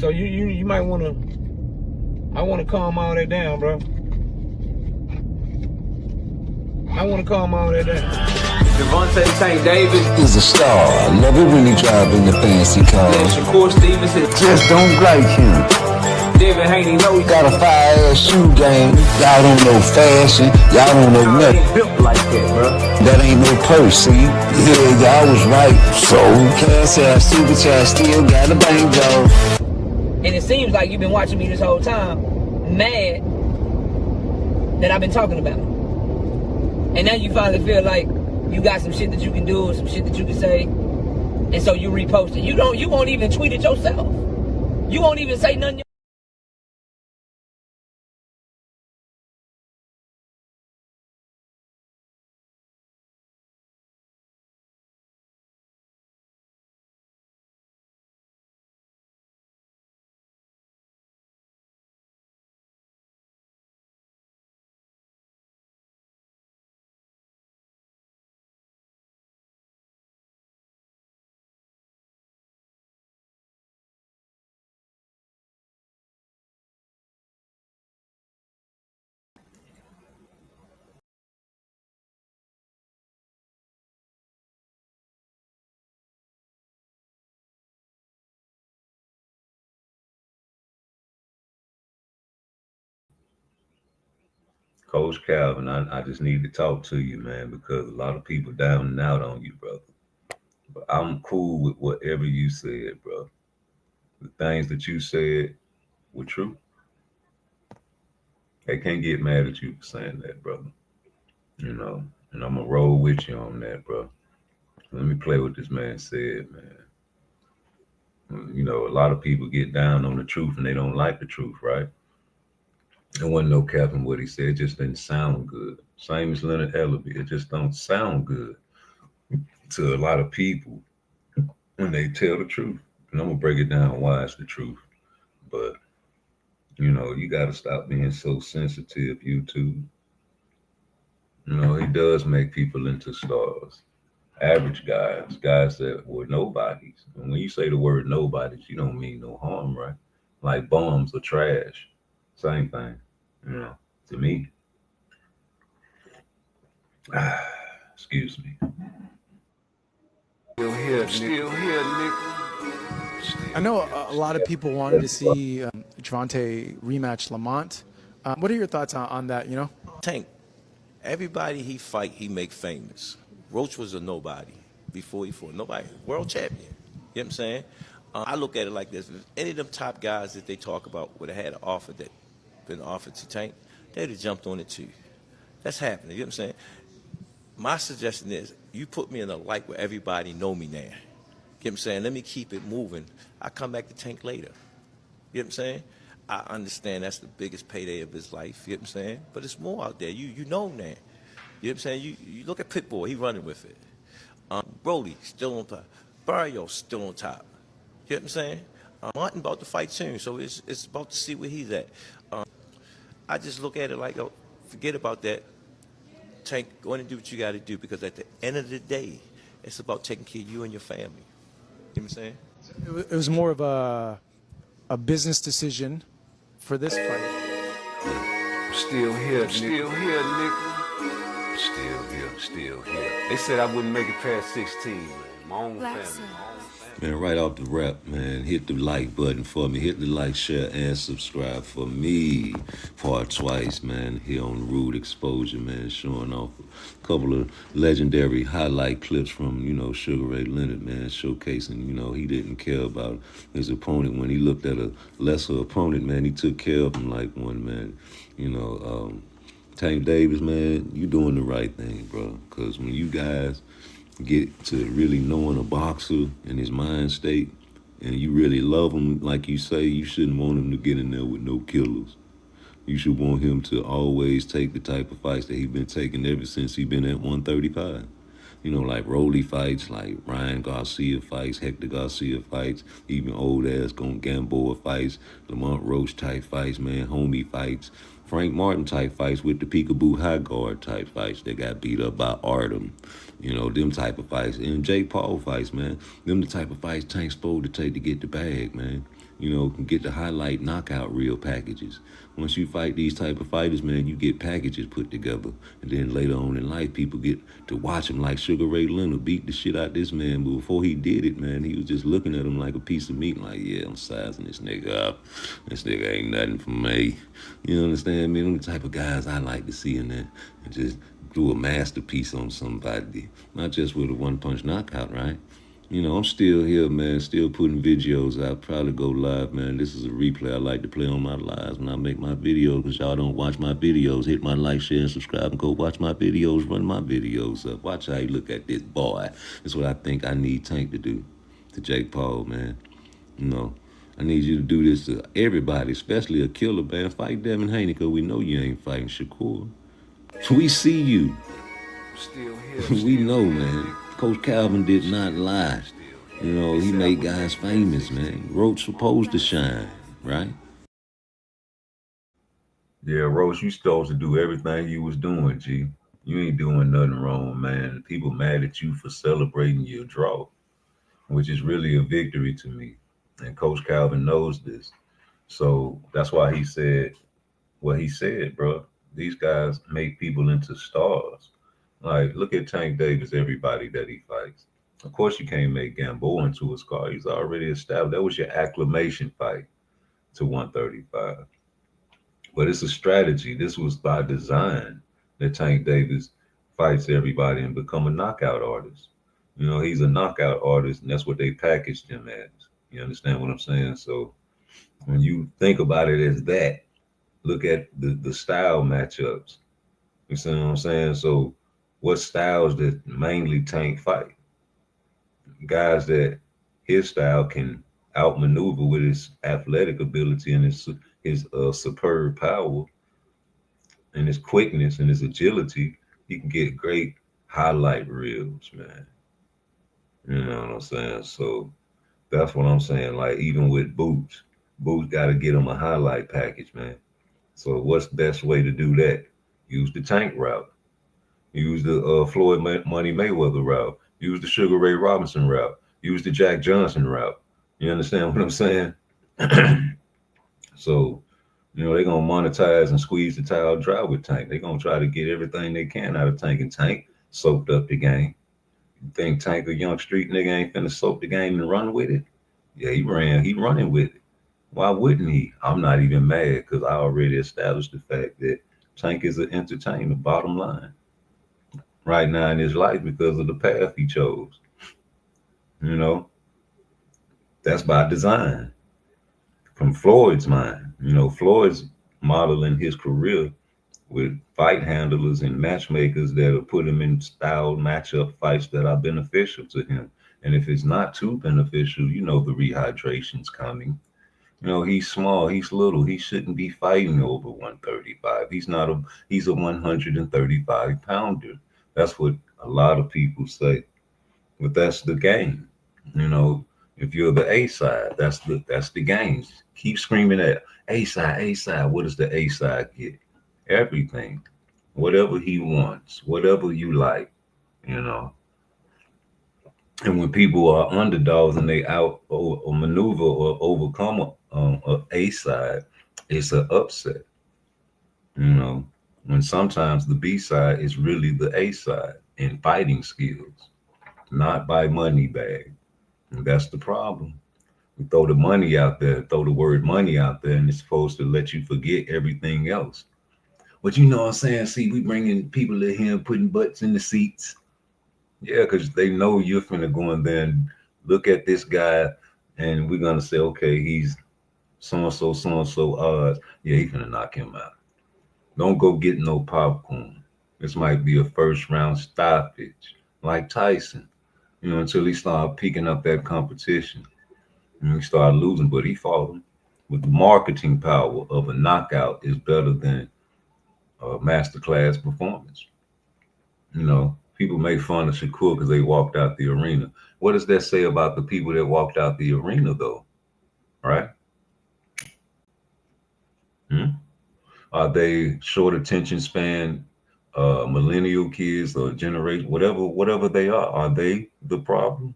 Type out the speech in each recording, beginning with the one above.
So you might want to. I want to calm all that down, bro. I want to calm all that down. Javante Tank Davis is a star. I love it when he drive in the fancy cars. Shakur Stevenson Just don't like him. David Haney know he Got a fire-ass shoe game. Y'all don't know fashion. Y'all don't know nothing. ain't built like that, bro. That ain't no purse, see? Yeah, y'all was right. So, cash ass, super chat, still got a banjo. And it seems like you've been watching me this whole time, mad that I've been talking about it. And now you finally feel like you got some shit that you can do, some shit that you can say, and so you repost it. You won't even tweet it yourself. You won't even say nothing. Coach Calvin, I just need to talk to you, man, because a lot of people down and out on you, brother. But I'm cool with whatever you said, bro. The things that you said were true. They can't get mad at you for saying that, brother. You know, and I'm gonna roll with you on that, bro. Let me play what this man said, man. You know, a lot of people get down on the truth and they don't like the truth, right? There wasn't no cap in what he said. It just didn't sound good. Same as Leonard Ellaby. It just don't sound good to a lot of people when they tell the truth. And I'm going to break it down why it's the truth. But, you know, you got to stop being so sensitive, YouTube. You know, he does make people into stars. Average guys that were nobodies. And when you say the word nobodies, you don't mean no harm, right? Like bums or trash. Same thing, you know, to me. Excuse me. Still here, nigga. I know a lot of people wanted to see Javante rematch Lamont. What are your thoughts on that, you know? Tank, everybody he fight, he make famous. Roach was a nobody before he fought. Nobody. World champion. You know what I'm saying? I look at it like this. If any of them top guys that they talk about would have had an offer that been offered to Tank, they'd have jumped on it too. That's happening. You know what I'm saying? My suggestion is you put me in a light where everybody know me now. You know what I'm saying? Let me keep it moving. I come back to Tank later. You know what I'm saying? I understand that's the biggest payday of his life. You know what I'm saying? But it's more out there. You know now. You know what I'm saying? You look at Pitbull, he running with it. Brody still on top. Barrio still on top. You know what I'm saying? Martin about to fight soon, so it's about to see where he's at. I just look at it like, oh, forget about that. Tank, go in and do what you got to do, because at the end of the day, it's about taking care of you and your family. You know what I'm saying? It was more of a business decision for this fight. Still here, nigga. Still here. They said I wouldn't make it past 16, man. My own family. Man, right off the rap, man, hit the like button for me. Hit the like, share, and subscribe for me. Part twice, man, here on Rude Exposure, man, showing off a couple of legendary highlight clips from, you know, Sugar Ray Leonard, man, showcasing, you know, he didn't care about his opponent. When he looked at a lesser opponent, man, he took care of him like one, man. You know, Tank Davis, man, you doing the right thing, bro. Because when you guys get to really knowing a boxer and his mind state, and you really love him, like you say, you shouldn't want him to get in there with no killers. You should want him to always take the type of fights that he's been taking ever since he's been at 135. You know, like Rolly fights, like Ryan Garcia fights, Hector Garcia fights, even old-ass Gamboa fights, Lamont Roach type fights, man, homie fights, Frank Martin type fights with the peekaboo high guard type fights that got beat up by Artem. You know, them type of fights. And Jake Paul fights, man. Them the type of fights Tank's supposed to take to get the bag, man. can get the highlight knockout reel packages. Once you fight these type of fighters, man, you get packages put together. And then later on in life, people get to watch him, like Sugar Ray Leonard beat the shit out this man. But before he did it, man, he was just looking at him like a piece of meat, like, yeah, I'm sizing this nigga up. This nigga ain't nothing for me. You understand me? Them the type of guys I like to see in there and just do a masterpiece on somebody. Not just with a one-punch knockout, right? I'm still here, man, still putting videos out, probably go live, man. This is a replay I like to play on my lives when I make my videos, because y'all don't watch my videos. Hit my like, share, and subscribe, and go watch my videos, run my videos up. Watch how you look at this boy. That's what I think I need Tank to do to Jake Paul, man. I need you to do this to everybody, especially a killer, man. Fight Devin Haney, because we know you ain't fighting Shakur. We see you. Still here. We know, man. Coach Calvin did not lie. He made guys famous, man. Roach supposed to shine, right? Yeah, Roach, you supposed to do everything you was doing, G. You ain't doing nothing wrong, man. People mad at you for celebrating your draw, which is really a victory to me. And Coach Calvin knows this. So that's why he said what he said, bro. These guys make people into stars. Like, look at Tank Davis, everybody that he fights. Of course, you can't make Gamboa into a star. He's already established. That was your acclamation fight to 135. But it's a strategy. This was by design that Tank Davis fights everybody and become a knockout artist. He's a knockout artist, and that's what they packaged him as. You understand what I'm saying? So when you think about it as that, look at the style matchups. You see what I'm saying? So what styles that mainly Tank fight? Guys that his style can outmaneuver with his athletic ability and his superb power and his quickness and his agility. He can get great highlight reels, man. You know what I'm saying? So that's what I'm saying. Like, even with Boots got to get him a highlight package, man. So what's the best way to do that? Use the Tank route. Use the Floyd Money Mayweather route. Use the Sugar Ray Robinson route. Use the Jack Johnson route. You understand what I'm saying? So, they're going to monetize and squeeze the towel dry with Tank. They're going to try to get everything they can out of Tank. And Tank soaked up the game. You think Tank, a young street nigga, ain't finna soak the game and run with it? Yeah, he running with it. Why wouldn't he? I'm not even mad, because I already established the fact that Tank is an entertainer, bottom line, right now in his life, because of the path he chose. That's by design. From Floyd's mind. Floyd's modeling his career with fight handlers and matchmakers that'll put him in style matchup fights that are beneficial to him. And if it's not too beneficial, the rehydration's coming. He's small, he's little, he shouldn't be fighting over 135. He's a 135 pounder. That's what a lot of people say. But that's the game. If you're the A side, that's the game. Keep screaming at A side. What does the A side get? Everything. Whatever he wants, whatever you like, And when people are underdogs and they out or maneuver or overcome a side, it's an upset. When sometimes the B side is really the A side in fighting skills, not by money bag. And that's the problem. We throw the money out there, throw the word money out there, and it's supposed to let you forget everything else. But you know what I'm saying? See, we bringing people in here, putting butts in the seats. Yeah, because they know you're finna go in there and look at this guy, and we're gonna say, okay, he's so-and-so odds. Yeah, he's finna knock him out. Don't go get no popcorn. This might be a first round stoppage, like Tyson, until he started picking up that competition. And he started losing, but he fought him. With the marketing power of a knockout is better than a masterclass performance. People make fun of Shakur because they walked out the arena. What does that say about the people that walked out the arena, though? Right? Are they short attention span, millennial kids or generation, whatever they are? Are they the problem?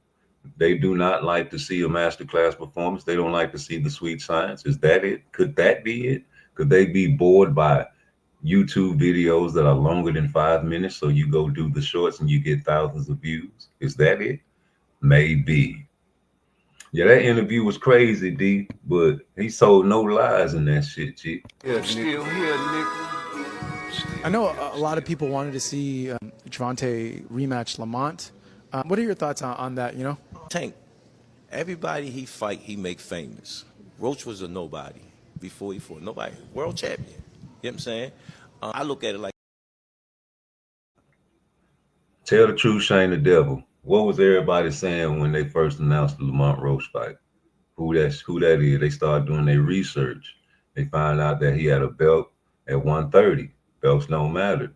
They do not like to see a masterclass performance. They don't like to see the sweet science. Is that it? Could that be it? Could they be bored by YouTube videos that are longer than 5 minutes? So you go do the shorts and you get thousands of views. Is that it? Maybe. Yeah, that interview was crazy, D, but he sold no lies in that shit, G. Yeah, still here, nigga. I know a lot of people wanted to see Gervonta rematch Lamont. What are your thoughts on that, you know? Tank, everybody he fight, he make famous. Roach was a nobody before he fought. Nobody. World champion. You know what I'm saying? I look at it like. Tell the truth, shame the devil. What was everybody saying when they first announced the Lamont Roach fight? Who that is? They started doing their research. They found out that he had a belt at 130. Belts don't matter.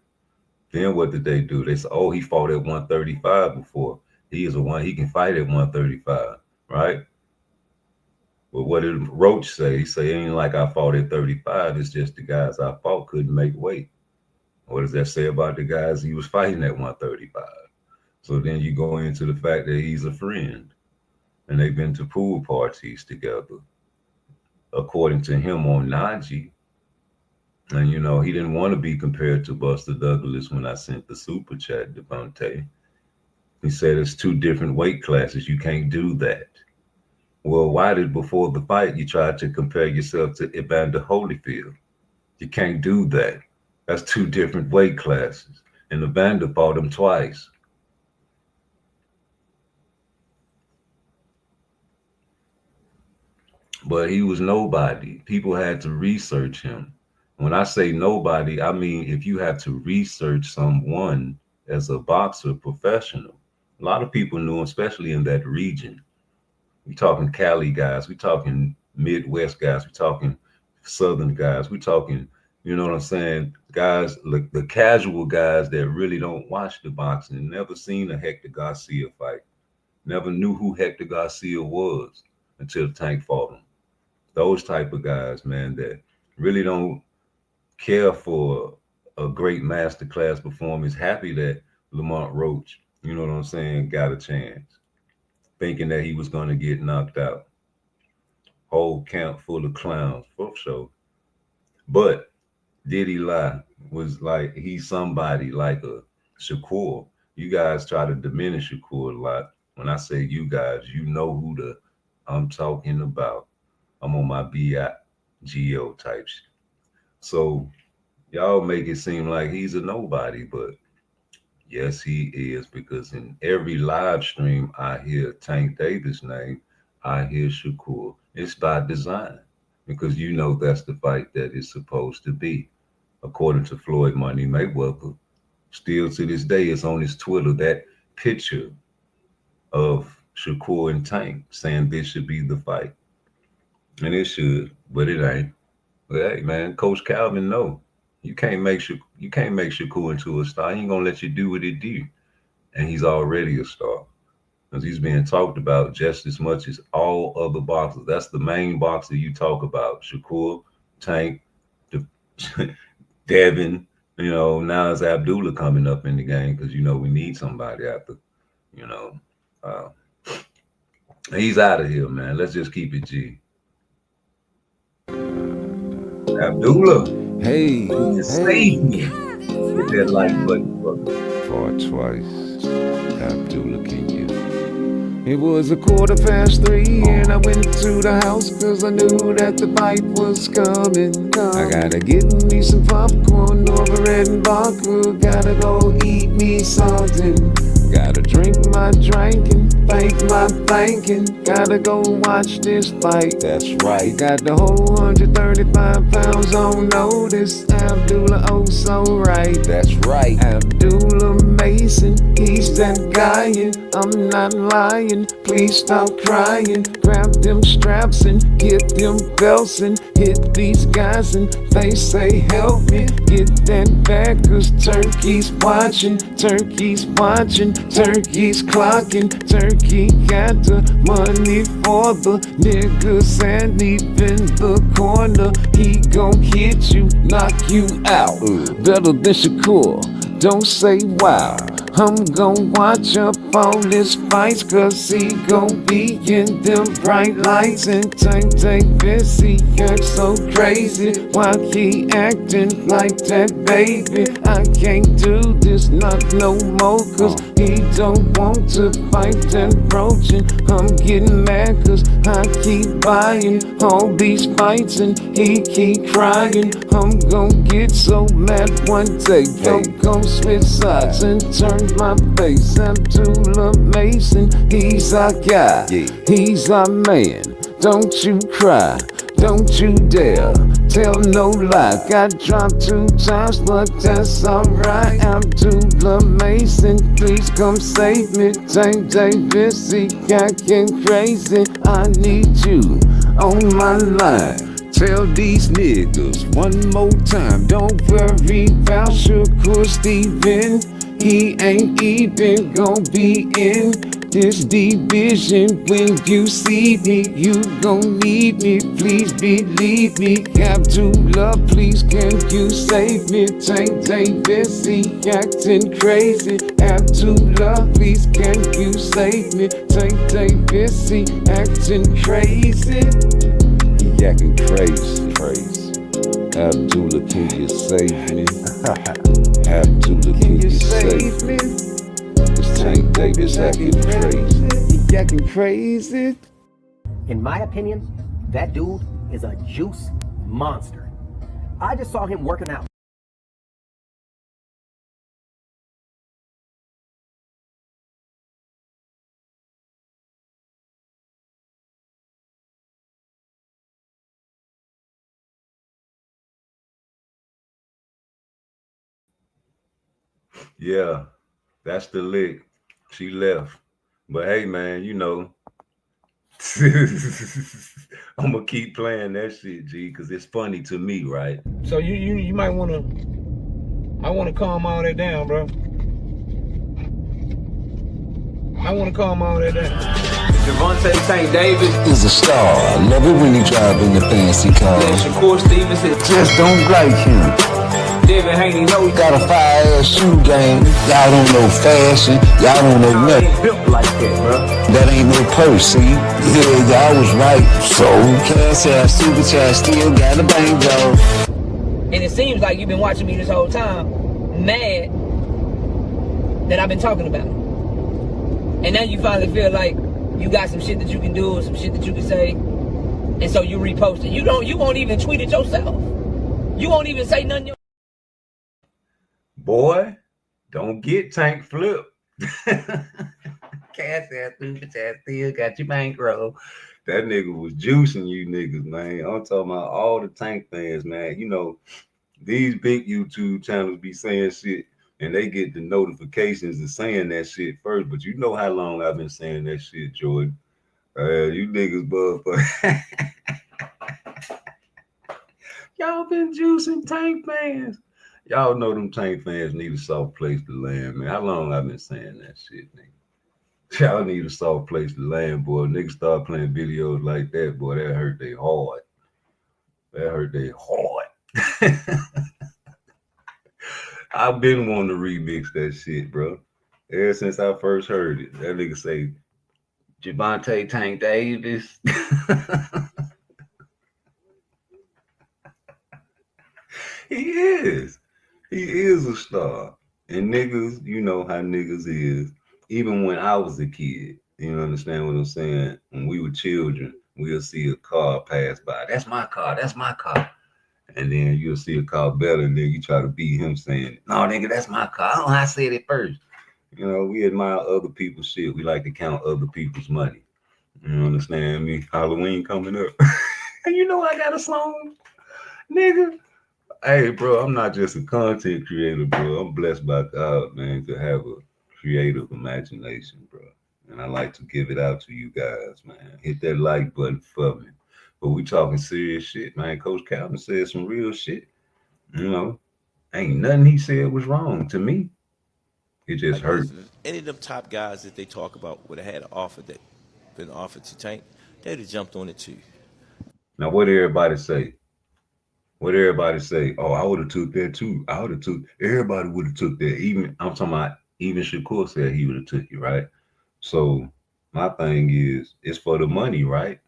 Then what did they do? They said, oh, he fought at 135 before. He can fight at 135, right? But what did Roach say? He said, it ain't like I fought at 35. It's just the guys I fought couldn't make weight. What does that say about the guys he was fighting at 135? So then you go into the fact that he's a friend and they've been to pool parties together, according to him on Najee. And, you know, he didn't want to be compared to Buster Douglas when I sent the super chat, Devontae. He said it's 2 different weight classes. You can't do that. Well, why did before the fight you tried to compare yourself to Evander Holyfield? You can't do that. That's 2 different weight classes. And Evander fought him twice. But he was nobody. People had to research him. When I say nobody, I mean if you have to research someone as a boxer professional. A lot of people knew him, especially in that region. We talking Cali guys, we talking Midwest guys, we talking Southern guys, we talking, you know what I'm saying, guys, like the casual guys that really don't watch the boxing, never seen a Hector Garcia fight, never knew who Hector Garcia was until Tank fought him. Those type of guys, man, that really don't care for a great masterclass performance, happy that Lamont Roach, you know what I'm saying, got a chance, thinking that he was going to get knocked out. Whole camp full of clowns, for sure. But did he lie? Was like he's somebody like a Shakur. You guys try to diminish Shakur a lot. When I say you guys, you know who I'm talking about. I'm on my BIGO type shit. So y'all make it seem like he's a nobody, but yes, he is, because in every live stream I hear Tank Davis' name, I hear Shakur. It's by design, because you know that's the fight that it's supposed to be. According to Floyd Money Mayweather, still to this day, it's on his Twitter, that picture of Shakur and Tank saying this should be the fight. And it should, but it ain't. But hey, man, Coach Calvin, no. You can't make Shakur into a star. He ain't gonna let you do what he do. And he's already a star, because he's being talked about just as much as all other boxers. That's the main boxer you talk about. Shakur, Tank, Devin, you know, now it's Abdullah coming up in the game, because, you know, we need somebody after, you know. He's out of here, man. Let's just keep it G. Abdullah. Hey, Save me. Hit that like button, brother. PARTTWICE, Abdullah, can you? It was 3:15 and I went to the house cause I knew that the fight was coming. I gotta get me some popcorn over at vodka. Gotta go eat me something. Gotta drink my drinking, thank my thinking. Gotta go watch this fight. That's right. Got the whole 135 pounds on notice. Abdullah, oh so right. That's right. Abdullah Mason, he's that guy, and I'm not lying. Please stop crying. Grab them straps and get them belts and hit these guys and they say help me get that back, cause turkey's watching, turkey's watching, turkey's clocking, turkey got the money for the niggas, and deep in the corner he gon' hit you, knock you out. Better than Shakur, don't say wow. I'm gon' watch up off all his fights, cause he gon' be in them bright lights. And Tank Davis, he act so crazy. Why he acting like that, baby? I can't do this, not no more, cause he don't want to fight and broaching. I'm getting mad cause I keep buying all these fights and he keep crying. I'm gon' get so mad one day, gon' switch sides and turn my face. Abdullah Mason, he's our guy, he's our man. Don't you cry, don't you dare tell no lie. Got dropped 2 times, but that's alright. Abdullah Mason, please come save me. Tank Davis, he acting crazy. I need you on my line. Tell these niggas one more time, don't worry about Shakur Steven. He ain't even gon' be in this division. When you see me, you gon' need me. Please believe me. Abdullah, please can you save me? Tank Davis, he acting crazy. Abdullah, please can you save me? Tank Davis, he acting crazy. He acting crazy. Abdullah, can you save me? Abdullah, can you save me? This Tank Davis acting crazy. He acting crazy. In my opinion, that dude is a juice monster. I just saw him working out. Yeah, that's the lick. She left. But hey, man, you know, I'm gonna keep playing that shit, G, because it's funny to me, right? So you might want to. I want to calm all that down, bro. I want to calm all that down. Javante Tank Davis. Is a star. I love it when he drive in the fancy car. And Shakur Stevenson. Just don't like him. David Haney know he Got a fire-ass shoe game. Y'all don't know fashion. Y'all don't know nothing. ain't built like that, bro. That ain't no purse, see? Yeah, y'all was right. So, cash ass, super chat, still got a bang, though. And it seems like you've been watching me this whole time, mad that I've been talking about it. And now you finally feel like you got some shit that you can do, some shit that you can say, and so you repost it. You won't even tweet it yourself. You won't even say nothing. Boy, don't get Tank flipped. Cash ass, stupid ass, still got your bankroll. That nigga was juicing you niggas, man. I'm talking about all the Tank fans, man. You know, these big YouTube channels be saying shit and they get the notifications of saying that shit first. But you know how long I've been saying that shit, Jordan. You niggas motherfucker. Y'all been juicing Tank fans. Y'all know them Tank fans need a soft place to land, man. How long I've been saying that shit, nigga? Y'all need a soft place to land, boy. Niggas start playing videos like that, boy. That hurt they heart. That hurt they heart. I've been wanting to remix that shit, bro. Ever since I first heard it. That nigga say, Javante Tank Davis. He is. He is a star. And niggas, you know how niggas is. Even when I was a kid, you understand what I'm saying? When we were children, we'll see a car pass by. That's my car. That's my car. And then you'll see a car better, and then you try to beat him saying, no, nigga, that's my car. I don't know how I said it first. You know, we admire other people's shit. We like to count other people's money. You understand me? Halloween coming up. And you know I got a song, nigga. Hey, bro, I'm not just a content creator, bro. I'm blessed by God, man, to have a creative imagination, bro. And I like to give it out to you guys, man. Hit that like button for me. But we talking serious shit, man. Coach Calvin said some real shit. You know, ain't nothing he said was wrong to me. It just hurt. Any of them top guys that they talk about would have had an offer that been offered to Tank, they'd have jumped on it too. Now, what did everybody say? What everybody say? Oh, I would have took that too. I would have took. Everybody would have took that. Even I'm talking about. Even Shakur said he would have took it, right? So my thing is, it's for the money, right?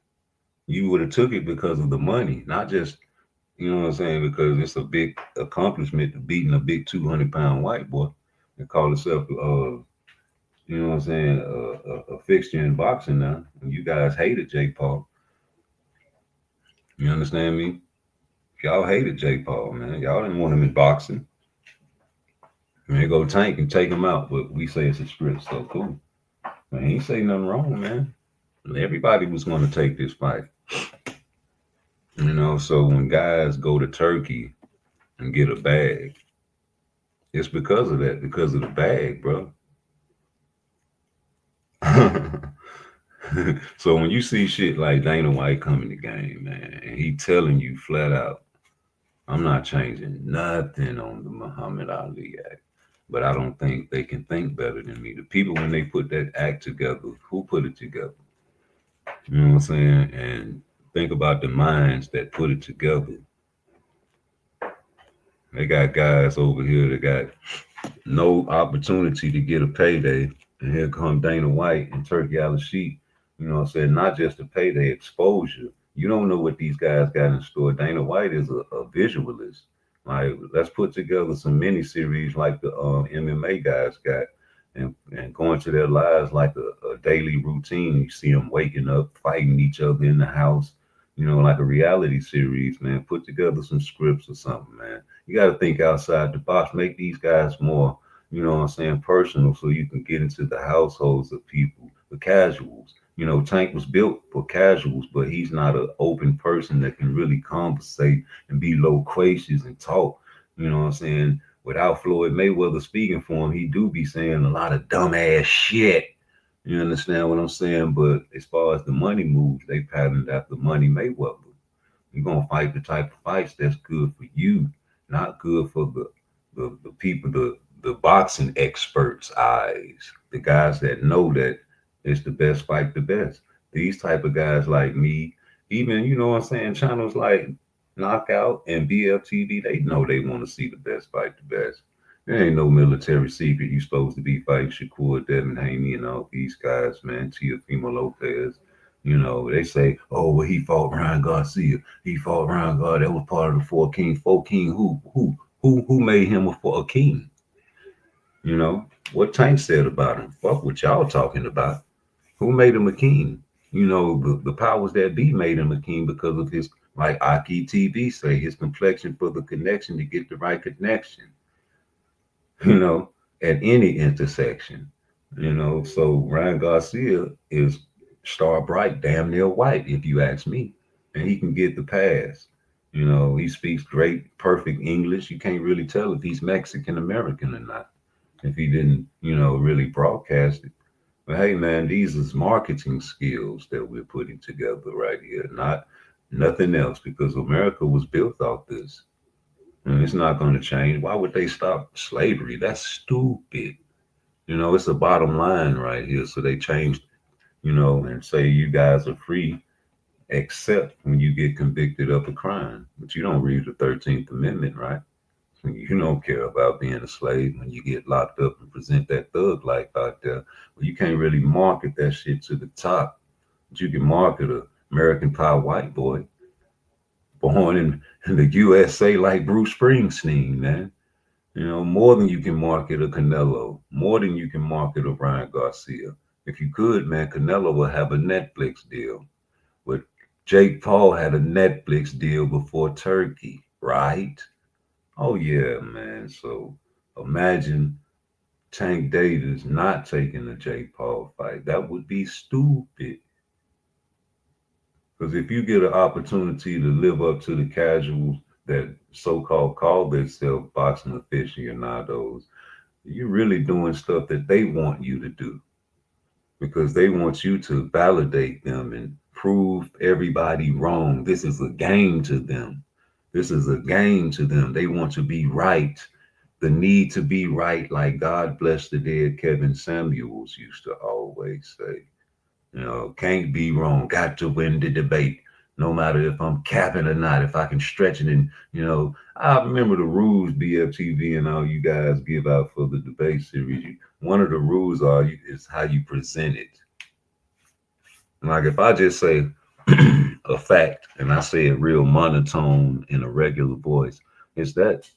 You would have took it because of the money, not just, you know what I'm saying, because it's a big accomplishment to beating a big 200-pound white boy and call itself, you know what I'm saying, a fixture in boxing now. And you guys hated Jake Paul. You understand me? Y'all hated Jake Paul, man. Y'all didn't want him in boxing. And they go Tank and take him out, but we say it's a script, so cool. Man, he ain't say nothing wrong, man. Everybody was going to take this fight. You know, so when guys go to Turkey and get a bag, it's because of that, because of the bag, bro. So when you see shit like Dana White come in the game, man, and he telling you flat out, I'm not changing nothing on the Muhammad Ali Act, but I don't think they can think better than me. The people, when they put that act together, who put it together? You know what I'm saying? And think about the minds that put it together. They got guys over here that got no opportunity to get a payday. And here come Dana White and Turkey Al-Sheikh, you know what I'm saying? Not just a payday, exposure. You don't know what these guys got in store. Dana White is a visualist. Like, let's put together some mini series like the MMA guys got, and go into their lives like a daily routine. You see them waking up, fighting each other in the house, you know, like a reality series, man. Put together some scripts or something, man. You got to think outside the box. Make these guys more, you know what I'm saying, personal, so you can get into the households of people, the casuals. You know, Tank was built for casuals, but he's not an open person that can really conversate and be loquacious and talk. You know what I'm saying? Without Floyd Mayweather speaking for him, he do be saying a lot of dumbass shit. You understand what I'm saying? But as far as the money moves, they patterned after Money Mayweather. You're gonna fight the type of fights that's good for you, not good for the people, the boxing experts' eyes, the guys that know that it's the best fight the best. These type of guys like me, even, you know what I'm saying, channels like Knockout and BFTV, they know they want to see the best fight the best. There ain't no military secret you supposed to be fighting Shakur, Devin Haney, and all these guys, man. Teofimo Lopez. You know, they say, oh, well, he fought Ryan Garcia. He fought Ryan Garcia. That was part of the Four Kings. Four King, who made him a king? You know, what Tank said about him. Fuck what y'all talking about. Who made him a king? You know, the powers that be made him a king because of his, like Aki TV say, his complexion for the connection to get the right connection. You know, at any intersection. You know, so Ryan Garcia is star bright, damn near white, if you ask me. And he can get the pass. You know, he speaks great, perfect English. You can't really tell if he's Mexican American or not, if he didn't, you know, really broadcast it. But hey, man, these is marketing skills that we're putting together right here, not nothing else, because America was built off this. And it's not going to change. Why would they stop slavery? That's stupid. You know, it's a bottom line right here. So they changed, you know, and say you guys are free, except when you get convicted of a crime. But you don't read the 13th Amendment, right? You don't care about being a slave when you get locked up and present that thug life out there. Well, you can't really market that shit to the top. But you can market a American Pie white boy born in the USA like Bruce Springsteen, man. You know, more than you can market a Canelo, more than you can market a Ryan Garcia. If you could, man, Canelo will have a Netflix deal. But Jake Paul had a Netflix deal before Turkey, right? Oh, yeah, man. So imagine Tank Davis not taking the Jake Paul fight. That would be stupid. Because if you get an opportunity to live up to the casuals that so-called call themselves boxing aficionados, you're really doing stuff that they want you to do. Because they want you to validate them and prove everybody wrong. This is a game to them. This is a game to them. They want to be right. The need to be right, like God bless the dead Kevin Samuels used to always say. You know, can't be wrong. Got to win the debate. no matter if I'm capping or not, if I can stretch it. And, I remember the rules BFTV and all you guys give out for the debate series. One of the rules is how you present it. Like if I just say a fact and I say it real monotone in a regular voice, is that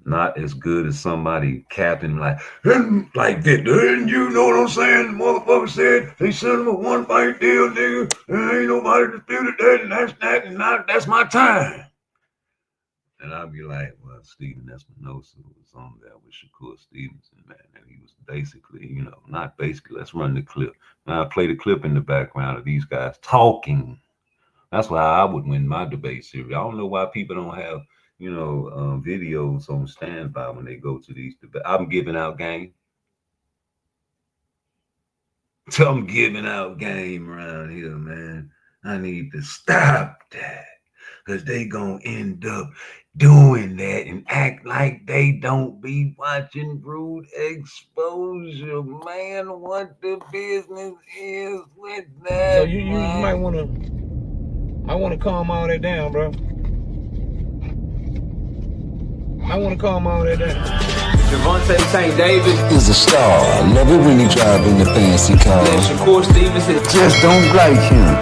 not as good as somebody capping like Victor? And you know what I'm saying? The motherfucker said they sent him a one fight deal, nigga. And ain't nobody disputed that, and that's that, and that's my time. And I'd be like, well, Stephen Espinosa was on there with Shakur Stevenson, man. And he was basically, not basically, let's run the clip. Now I play the clip in the background of these guys talking. That's why I would win my debate series. I don't know why people don't have, videos on standby when they go to these debates. I'm giving out game. I'm giving out game around here, man. I need to stop that. Because they going to end up doing that and act like they don't be watching Rude Exposure, man. What the business is with that. So you might want to. I want to calm all that down, bro. I want to calm all that down. Javante St. Davis Is a star. I love it when he drive in the fancy car. and Shakur Stevenson. Just don't like him.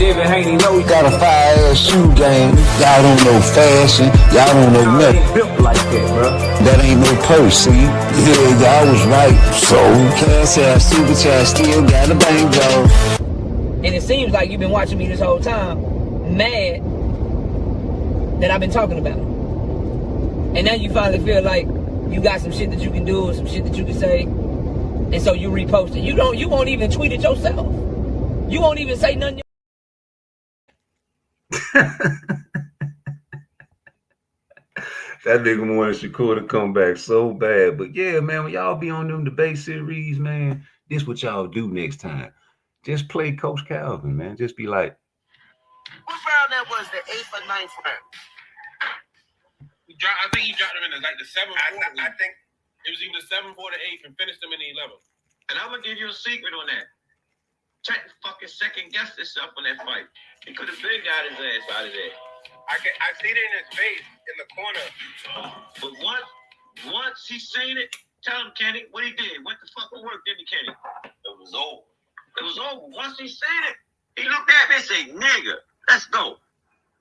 David Haney know he Got a fire-ass shoe game. Y'all don't know fashion. Y'all don't know nothing. ain't built like that, bro. That ain't no purse, see? Yeah, y'all was right. So, cash out, super chat, still got a banjo. And it seems like you've been watching me this whole time, mad that I've been talking about him. And now you finally feel like you got some shit that you can do or some shit that you can say. And so you repost it. You won't even tweet it yourself. You won't even say nothing. That nigga wanted Shakur to come back so bad. But yeah, man, when y'all be on them debate series, man, this what y'all do next time. Just play Coach Calvin, man. Just be like, what round that was, the 8th or 9th round? I think he dropped him in the 7th. I think it was either the 7th or the 8th and finished him in the 11th. And I'm going to give you a secret on that. Check fucking second guess yourself on that fight. He could have been got his ass out of there. I see it in his face in the corner. But once he seen it, tell him, Kenny, what he did. Went to fucking work, didn't he, Kenny? It was over. It was over. Once he seen it, he looked at me and said, nigga, let's go.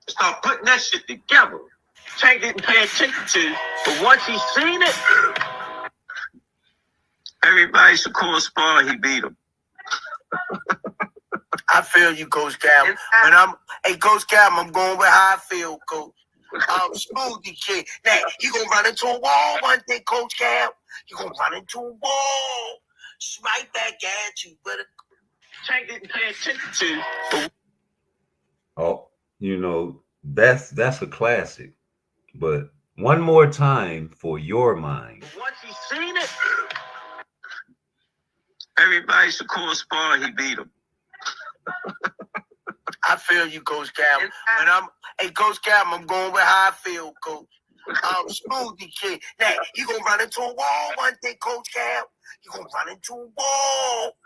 Start putting that shit together. Tank didn't pay attention to, but once he seen it, everybody Shakur spar, he beat him. I feel you, Coach Cam. Coach Cam, I'm going with how I feel, Coach. Smoothie kid. Now, he gonna run into a wall one day, Coach Cam. He gonna run into a wall. Right back at you, but Tank didn't pay attention to. Oh, that's a classic. But one more time for your mind. Once he seen it, everybody Shakur spar, he beat him. I feel you, Coach Cam. Coach Cam, I'm going with how I feel, Coach. Smoothie kid. Now, he gonna run into a wall one day, Coach Cam. He gonna run into a wall.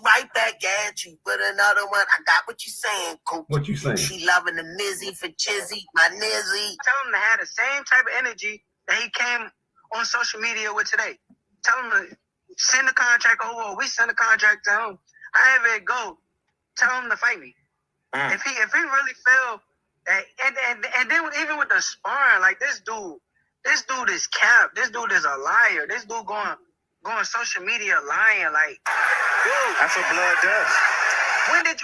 Right back at you. But another one, I got what you saying, Coach. What you saying? She loving the Mizzy for Chizzy, my Nizzy. Tell him to have the same type of energy that he came on social media with today. Tell him to send the contract over, or we send the contract to him. However it go, tell him to fight me. If he really feel that, and then even with the sparring, like this dude is cap. This dude is a liar. This dude going social media lying. Like, dude, That's what blood does.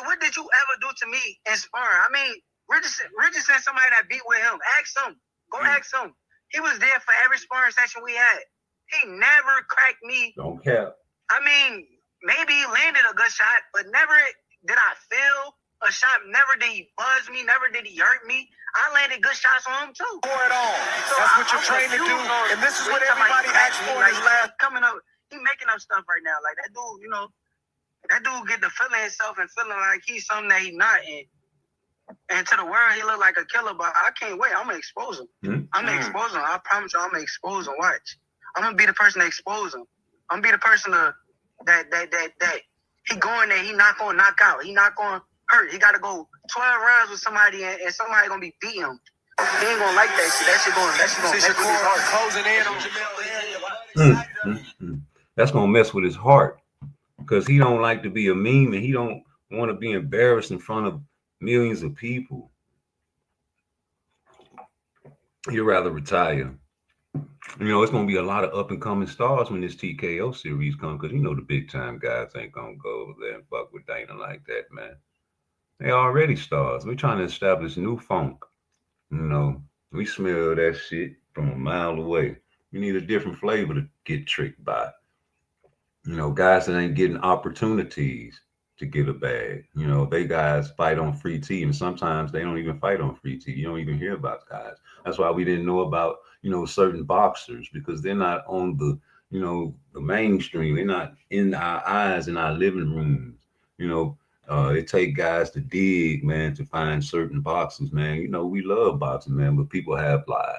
what did you ever do to me in sparring? I mean, Richardson, somebody that beat with him. Ask him. Go ask him. He was there for every sparring session we had. He never cracked me. Don't cap. I mean, maybe he landed a good shot, but never did I feel a shot. Never did he buzz me. Never did he hurt me. I landed good shots on him too. Pour it on. So That's what you're trained to do. And this is what everybody asks for in his last. Coming up, he making up stuff right now. Like that dude, that dude get to feeling himself and feeling like he's something that he's not in. And to the world, he look like a killer, but I can't wait. I'm gonna expose him. I'm gonna expose him. I promise you, I'm gonna expose him. Watch. I'm gonna be the person to expose him. I'm gonna be the person that he going there. He not gonna knock out. He not gonna hurt. He gotta go 12 rounds with somebody and somebody gonna be beating him. He ain't gonna like that shit. That shit gonna mess with his heart. Closing in on Jamel. That's gonna mess with his heart because he don't like to be a meme and he don't want to be embarrassed in front of millions of people. He'd rather retire. You know, it's gonna be a lot of up and coming stars when this TKO series comes because you know the big time guys ain't gonna go over there and fuck with Dana like that, man. They already stars. We're trying to establish new funk. You know, we smell that shit from a mile away. We need a different flavor to get tricked by. You know, guys that ain't getting opportunities to get a bag. You know, they guys fight on free TV, and sometimes they don't even fight on free TV. You don't even hear about guys. That's why we didn't know about, you know, certain boxers because they're not on the, you know, the mainstream. They're not in our eyes, in our living rooms. You know, it take guys to dig, man, to find certain boxers, man. You know, we love boxing, man, but people have lives.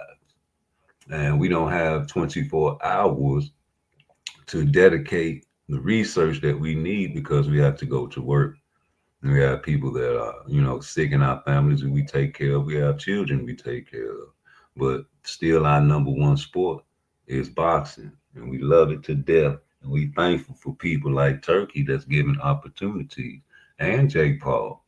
And we don't have 24 hours to dedicate the research that we need because we have to go to work. And we have people that are, you know, sick in our families that we take care of. We have children we take care of. But still our number one sport is boxing. And we love it to death. And we thankful for people like Turkey that's giving opportunities. And Jake Paul.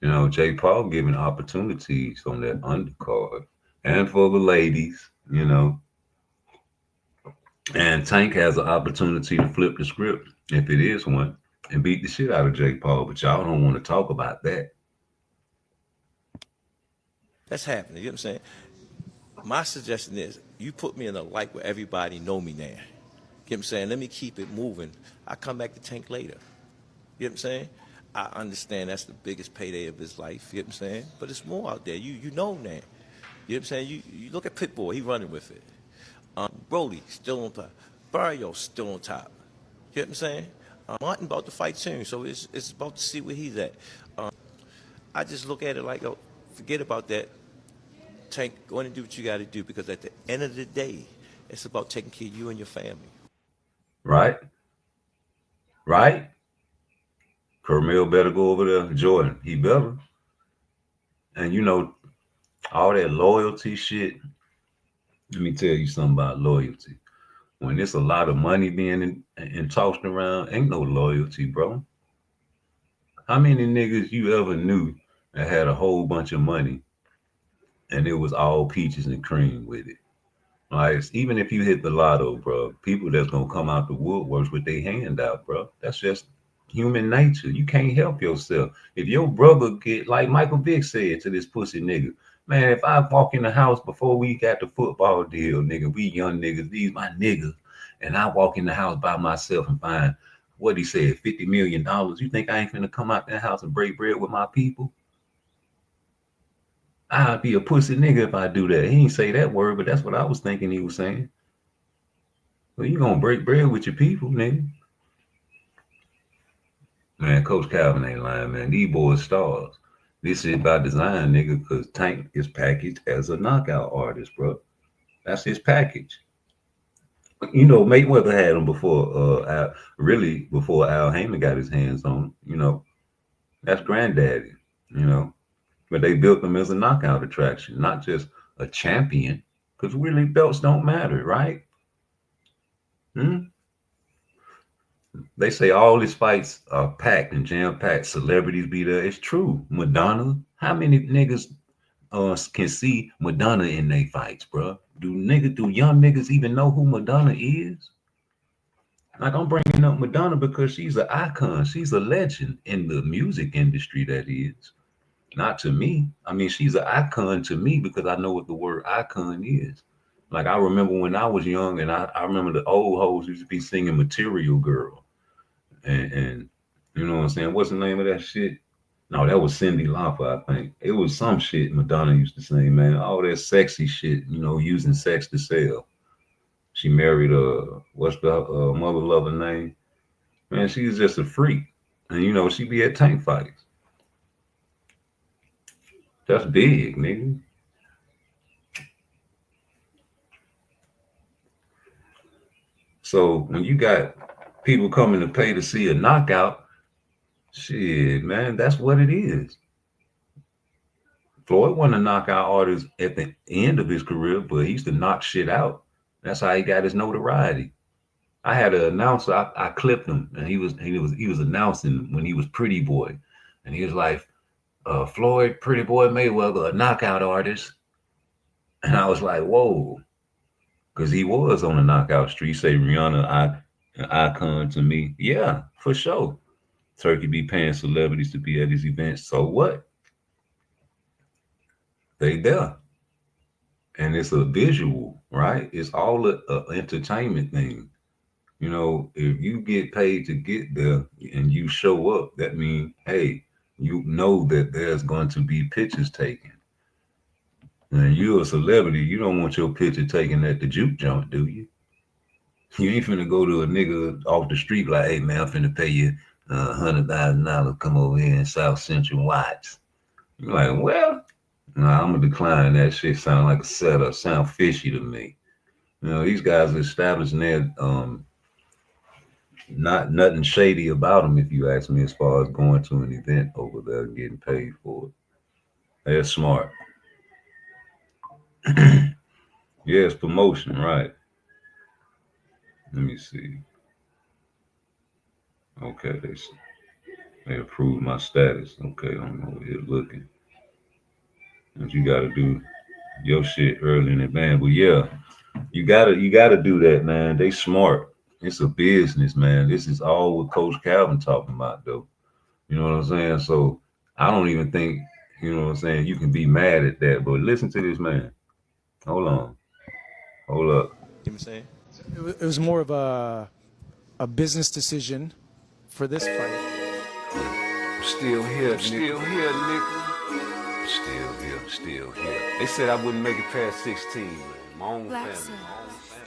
You know, Jake Paul giving opportunities on that undercard. And for the ladies, you know. And Tank has an opportunity to flip the script, if it is one, and beat the shit out of Jake Paul. But y'all don't want to talk about that. That's happening. You know what I'm saying? My suggestion is you put me in a light where everybody know me now. You know what I'm saying? Let me keep it moving. I come back to Tank later. You know what I'm saying? I understand that's the biggest payday of his life. You know what I'm saying? But it's more out there. You know that. You know what I'm saying? You look at Pitbull. He running with it. Brody still on top. Barrio still on top. You know what I'm saying? Martin about to fight soon, so it's about to see where he's at. I just look at it like, oh, forget about that. Tank, go in and do what you got to do because at the end of the day, it's about taking care of you and your family. Right? Right? Carmel better go over there. Jordan, he better. And you know, all that loyalty shit. Let me tell you something about loyalty. When there's a lot of money being and tossed around, ain't no loyalty, bro. How many niggas you ever knew that had a whole bunch of money and it was all peaches and cream with it? Like, even if you hit the lotto, bro, people that's gonna come out the woodworks with their hand out, bro. That's just human nature. You can't help yourself. If your brother get, like Michael Vick said to this pussy nigga, man, if I walk in the house before we got the football deal, nigga, we young niggas, these my niggas, and I walk in the house by myself and find, what he said, $50 million, you think I ain't finna come out that house and break bread with my people? I'd be a pussy nigga if I do that. He ain't say that word, but that's what I was thinking he was saying. Well, you gonna break bread with your people, nigga. Man, Coach Calvin ain't lying, man. These boys stars. This is by design, nigga, because Tank is packaged as a knockout artist, bro. That's his package. You know, Mayweather had him before, before Al Heyman got his hands on him. You know, that's granddaddy, you know. But they built him as a knockout attraction, not just a champion, because really belts don't matter, right? They say all his fights are packed and jam-packed. Celebrities be there. It's true. Madonna. How many niggas can see Madonna in their fights, bro? Do young niggas even know who Madonna is? Like, I'm bringing up Madonna because she's an icon. She's a legend in the music industry, that is. Not to me. I mean, she's an icon to me because I know what the word icon is. Like, I remember when I was young, and I remember the old hoes used to be singing Material Girl. And you know what I'm saying? What's the name of that shit? No, that was Cyndi Lauper, I think. It was some shit Madonna used to sing, man. All that sexy shit, you know, using sex to sell. She married what's the mother lover name? Man, she's just a freak. And you know, she be at tank fights. That's big, nigga. So when you got people coming to pay to see a knockout, shit, man, that's what it is. Floyd wasn't a knockout artist at the end of his career, but he used to knock shit out. That's how he got his notoriety. I had an announcer. I clipped him, and he was announcing when he was Pretty Boy, and he was like, Floyd, Pretty Boy Mayweather, a knockout artist. And I was like, whoa, because he was on the knockout street. Say Rihanna, an icon to me. Yeah, for sure. Turkey be paying celebrities to be at his events. So what? They there. And it's a visual, right? It's all a entertainment thing. You know, if you get paid to get there and you show up, that means, hey, you know that there's going to be pictures taken. And you're a celebrity, you don't want your picture taken at the juke joint, do you? You ain't finna go to a nigga off the street like, hey man, I'm finna pay you $100,000, come over here in South Central Watts. You're like, well, nah, I'm gonna decline that shit. Sound like a setup, sound fishy to me. You know, these guys are establishing their not nothing shady about them, if you ask me, as far as going to an event over there and getting paid for it. They're smart. Yes, promotion, right. Let me see. Okay, they approved my status. Okay, I'm over here looking. And you gotta do your shit early in advance. But yeah, you gotta do that, man. They smart. It's a business, man. This is all what Coach Calvin talking about, though. You know what I'm saying? So I don't even think, you know what I'm saying, you can be mad at that. But listen to this, man. Hold on. Hold up. You know what I'm saying? It was more of a business decision for this fight. Still here, nigga. Still here. They said I wouldn't make it past 16, man. My own family.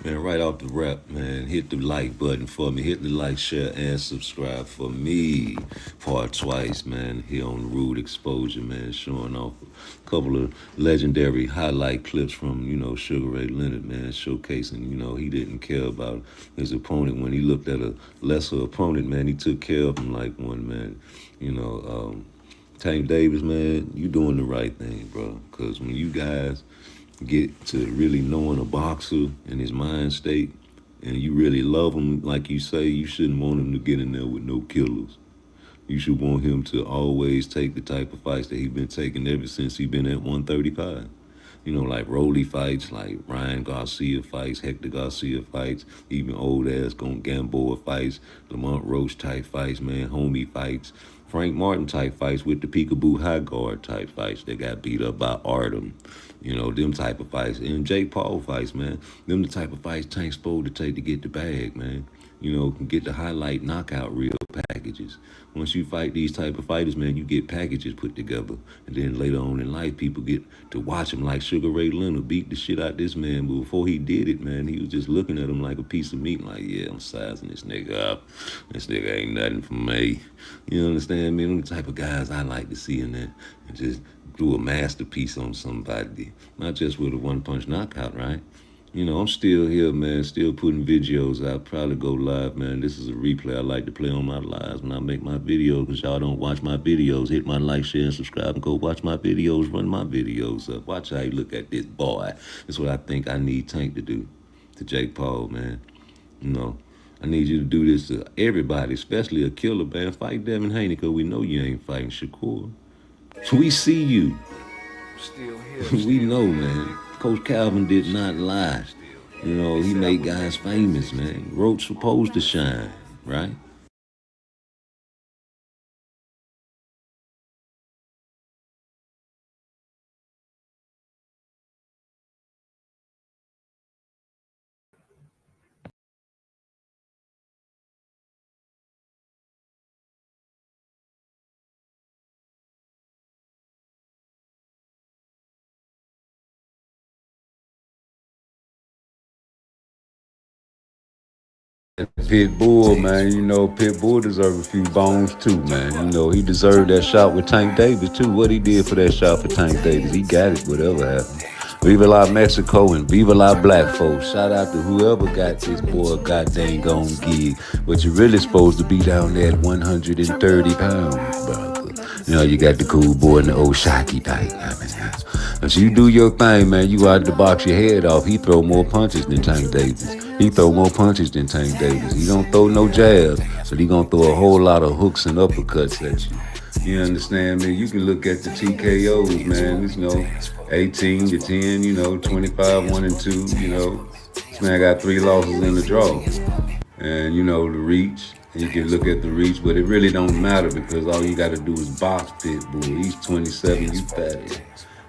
Man, right off the rap, man, hit the like button for me. Hit the like, share, and subscribe for me. Part twice, man, here on Rude Exposure, man, showing off a couple of legendary highlight clips from, you know, Sugar Ray Leonard, man, showcasing, you know, he didn't care about his opponent. When he looked at a lesser opponent, man, he took care of him like one, man. You know, Tank Davis, man, you doing the right thing, bro. Because when you guys get to really knowing a boxer and his mind state, and you really love him, like you say, you shouldn't want him to get in there with no killers. You should want him to always take the type of fights that he's been taking ever since he's been at 135. You know, like Rolly fights, like Ryan Garcia fights, Hector Garcia fights, even old ass Gamboa fights, Lamont Roach type fights, man, homie fights, Frank Martin type fights with the peekaboo high guard type fights that got beat up by Artem. You know, them type of fights. And Jake Paul fights, man. Them the type of fights Tank's supposed to take to get the bag, man. You know, can get the highlight knockout reel packages. Once you fight these type of fighters, man, you get packages put together. And then later on in life, people get to watch him like Sugar Ray Leonard beat the shit out this man. But before he did it, man, he was just looking at him like a piece of meat. Like, yeah, I'm sizing this nigga up. This nigga ain't nothing for me. You understand me? Them the type of guys I like to see in there. And just do a masterpiece on somebody. Not just with a one-punch knockout, right? You know, I'm still here, man, still putting videos out, probably go live, man. This is a replay I like to play on my lives when I make my videos, because y'all don't watch my videos. Hit my like, share, and subscribe, and go watch my videos, run my videos up. Watch how you look at this boy. That's what I think I need Tank to do to Jake Paul, man. You know, I need you to do this to everybody, especially a killer, man. Fight Devin Haney, because we know you ain't fighting Shakur. We see you. Still here. We know, man. Coach Calvin did not lie. You know, he made guys famous, man. Roach supposed to shine, right? Pitbull, man, you know, Pitbull deserves a few bones too, man. You know, he deserved that shot with Tank Davis too. What he did for that shot for Tank Davis, he got it, whatever happened. Viva la Mexico and Viva la black folks. Shout out to whoever got this boy a goddamn gone gig. But you're really supposed to be down there at 130 pounds, brother. You know, you got the cool boy and the old shocky type. I mean, if you do your thing, man, you out to box your head off. He throw more punches than Tank Davis. He throw more punches than Tank Davis. He don't throw no jabs, but he gonna throw a whole lot of hooks and uppercuts at you. You understand me? You can look at the TKOs, man. You know, 18 to 10, you know, 25, 1 and 2, you know. This man got 3 losses in the draw. And, you know, the reach. And you can look at the reach, but it really don't matter because all you got to do is box Pitbull. He's 27, you 30.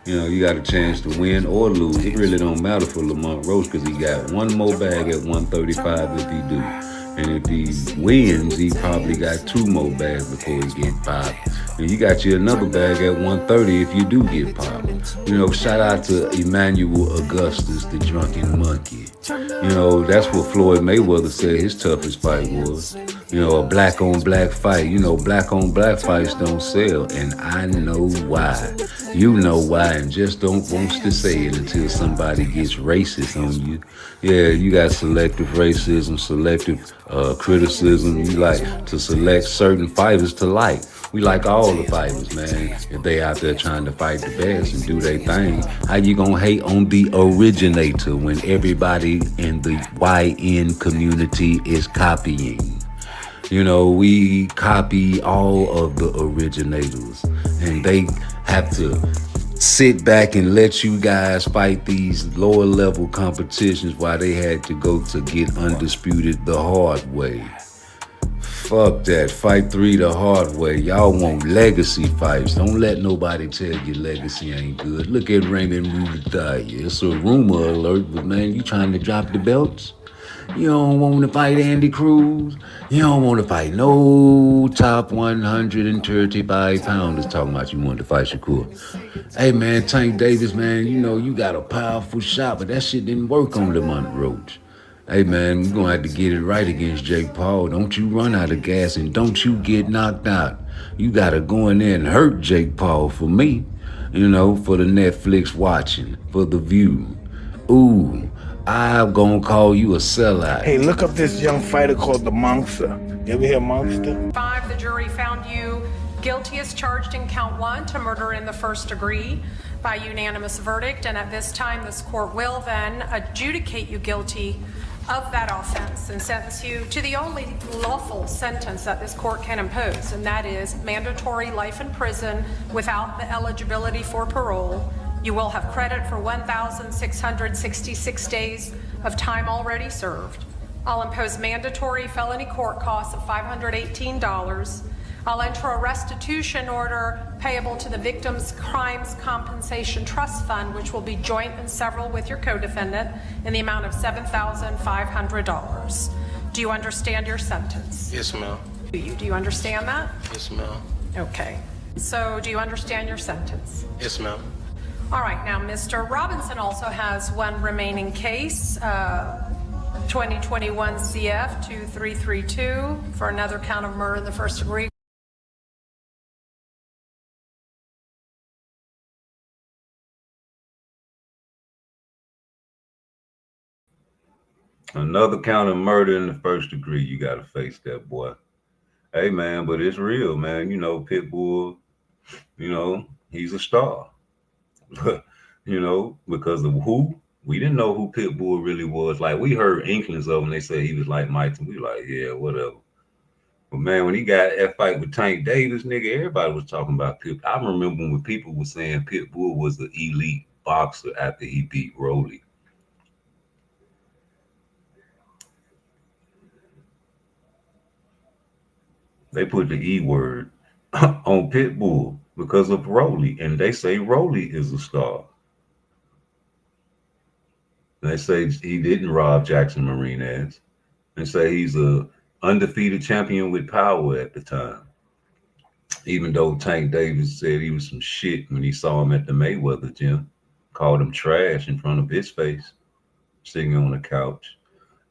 You know, you got a chance to win or lose. It really don't matter for Lamont Roach because he got one more bag at 135 if he do. And if he wins, he probably got 2 more bags before he get popped. And you got you another bag at 130 if you do get popped. You know, shout out to Emmanuel Augustus, the drunken monkey. You know, that's what Floyd Mayweather said his toughest fight was. You know, a black on black fight. You know, black on black fights don't sell. And I know why. You know why, and just don't want to say it until somebody gets racist on you. Yeah, you got selective racism, selective criticism. You like to select certain fighters to like. We like all the fighters, man. If they out there trying to fight the best and do their thing, how you gonna hate on the originator when everybody in the YN community is copying? You know, we copy all of the originators, and they have to sit back and let you guys fight these lower level competitions while they had to go to get undisputed the hard way. Fuck that. Fight 3 the hard way. Y'all want legacy fights. Don't let nobody tell you legacy ain't good. Look at Raymond Rudaya. It's a rumor alert, but man, you trying to drop the belts? You don't want to fight Andy Cruz. You don't want to fight no top 135 pounders talking about you want to fight Shakur. Hey, man, Tank Davis, man, you know, you got a powerful shot, but that shit didn't work on Lamont Roach. Hey, man, you're going to have to get it right against Jake Paul. Don't you run out of gas and don't you get knocked out. You got to go in there and hurt Jake Paul for me, you know, for the Netflix watching, for the view. Ooh. I'm gonna call you a sellout. Hey, look up this young fighter called the Monster. You ever hear Monster? 5, the jury found you guilty as charged in count 1 to murder in the first degree by unanimous verdict. And at this time, this court will then adjudicate you guilty of that offense and sentence you to the only lawful sentence that this court can impose, and that is mandatory life in prison without the eligibility for parole. You will have credit for 1,666 days of time already served. I'll impose mandatory felony court costs of $518. I'll enter a restitution order payable to the Victims' Crimes Compensation Trust Fund, which will be joint and several with your co-defendant, in the amount of $7,500. Do you understand your sentence? Yes, ma'am. Do you understand that? Yes, ma'am. Okay. So do you understand your sentence? Yes, ma'am. All right, now Mr. Robinson also has one remaining case, 2021 CF 2332 for another count of murder in the first degree. Another count of murder in the first degree. You got to face that, boy. Hey, man, but it's real, man. You know, Pitbull, you know, he's a star. You know, because of who? We didn't know who Pitbull really was. Like, we heard inklings of him. They said he was like Mike, and we were like, yeah, whatever. But, man, when he got that fight with Tank Davis, nigga, everybody was talking about Pitbull. I remember when people were saying Pitbull was the elite boxer after he beat Rolly. They put the E word on Pitbull because of Rolly, and they say Rolly is a star. They say he didn't rob Jackson Martinez. They say he's a undefeated champion with power at the time. Even though Tank Davis said he was some shit when he saw him at the Mayweather gym, called him trash in front of his face, sitting on the couch,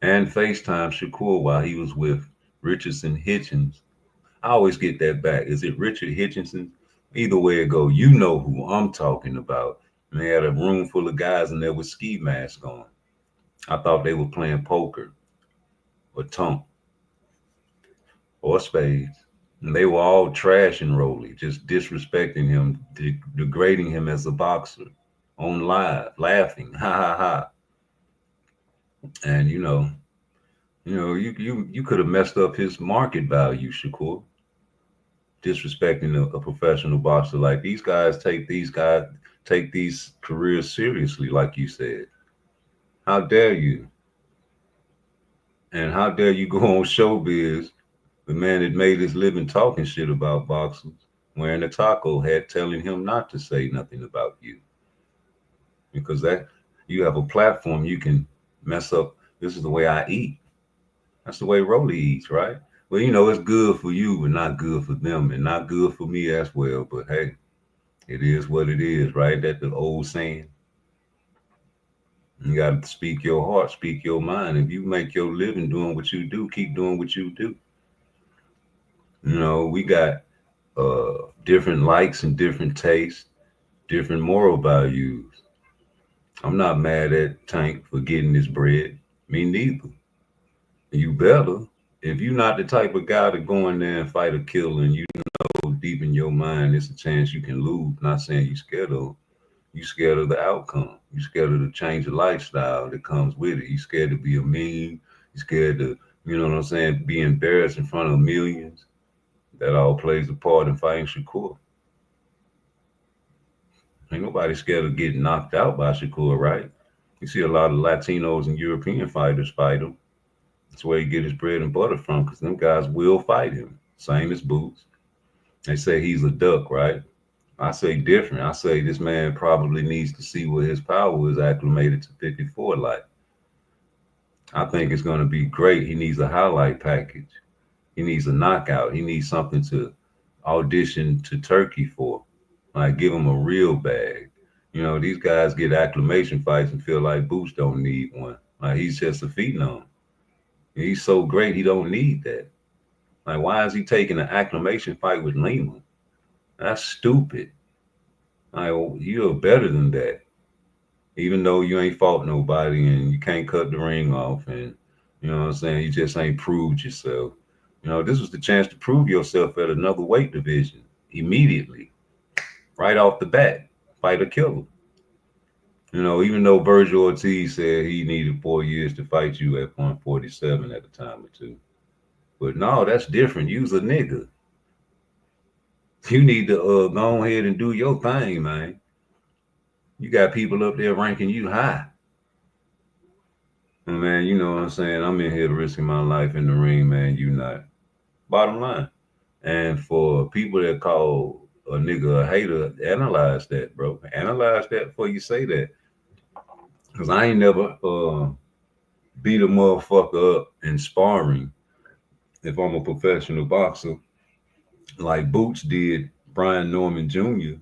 and FaceTime Shakur while he was with Richardson Hitchens. I always get that back. Is it Richard Hitchinson? Either way it go, you know who I'm talking about. And they had a room full of guys and there was ski masks on. I thought they were playing poker or tonk or spades. And they were all trashing Rolly, just disrespecting him, degrading him as a boxer on live, laughing, ha ha ha. And you could have messed up his market value, Shakur, disrespecting a professional boxer. Like these guys take these careers seriously, like you said. How dare you? And how dare you go on showbiz, the man that made his living talking shit about boxers, wearing a taco hat, telling him not to say nothing about you. Because that you have a platform, you can mess up. This is the way I eat. That's the way Rolly eats, right? Well, it's good for you, but not good for them, and not good for me as well. But hey, it is what it is, right? That's the old saying. You got to speak your heart, speak your mind. If you make your living doing what you do, keep doing what you do. We got different likes and different tastes, different moral values. I'm not mad at Tank for getting his bread. Me neither. You better. If you're not the type of guy to go in there and fight a killer, and deep in your mind it's a chance you can lose, not saying you're scared of. You scared of the outcome. You scared of the change of lifestyle that comes with it. You scared to be a meme. You scared to, be embarrassed in front of millions. That all plays a part in fighting Shakur. Ain't nobody scared of getting knocked out by Shakur, right? You see a lot of Latinos and European fighters fight him. That's where he get his bread and butter from, because them guys will fight him. Same as Boots. They say he's a duck, right? I say different. I say this man probably needs to see where his power is acclimated to 54 like. I think it's going to be great. He needs a highlight package. He needs a knockout. He needs something to audition to Turkey for. Like, give him a real bag. These guys get acclimation fights and feel like Boots don't need one. Like, he's just a phenom. He's so great, he don't need that. Like, why is he taking an acclimation fight with Lima? That's stupid. Like, you're better than that. Even though you ain't fought nobody and you can't cut the ring off, and you just ain't proved yourself. This was the chance to prove yourself at another weight division immediately, right off the bat. Fight a killer. Even though Virgil Ortiz said he needed 4 years to fight you at 147 at a time or two. But no, that's different. You's a nigga. You need to go ahead and do your thing, man. You got people up there ranking you high. And man, you know what I'm saying? I'm in here risking my life in the ring, man. You not. Bottom line. And for people that call a nigga a hater, analyze that, bro. Analyze that before you say that. Because I ain't never beat a motherfucker up in sparring if I'm a professional boxer, like Boots did Brian Norman Jr.,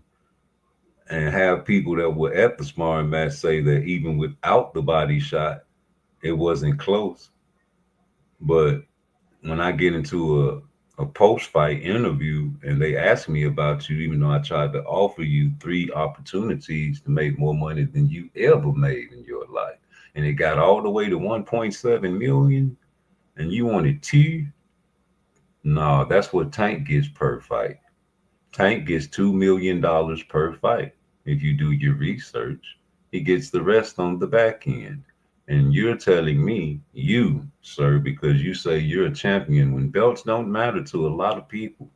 and have people that were at the sparring match say that even without the body shot, it wasn't close. But when I get into a post-fight interview and they ask me about you, even though I tried to offer you 3 opportunities to make more money than you ever made in your life, and it got all the way to 1.7 million, and you wanted 2, no, that's what Tank gets per fight. Tank gets $2 million per fight. If you do your research, he gets the rest on the back end. And you're telling me, you, sir, because you say you're a champion when belts don't matter to a lot of people.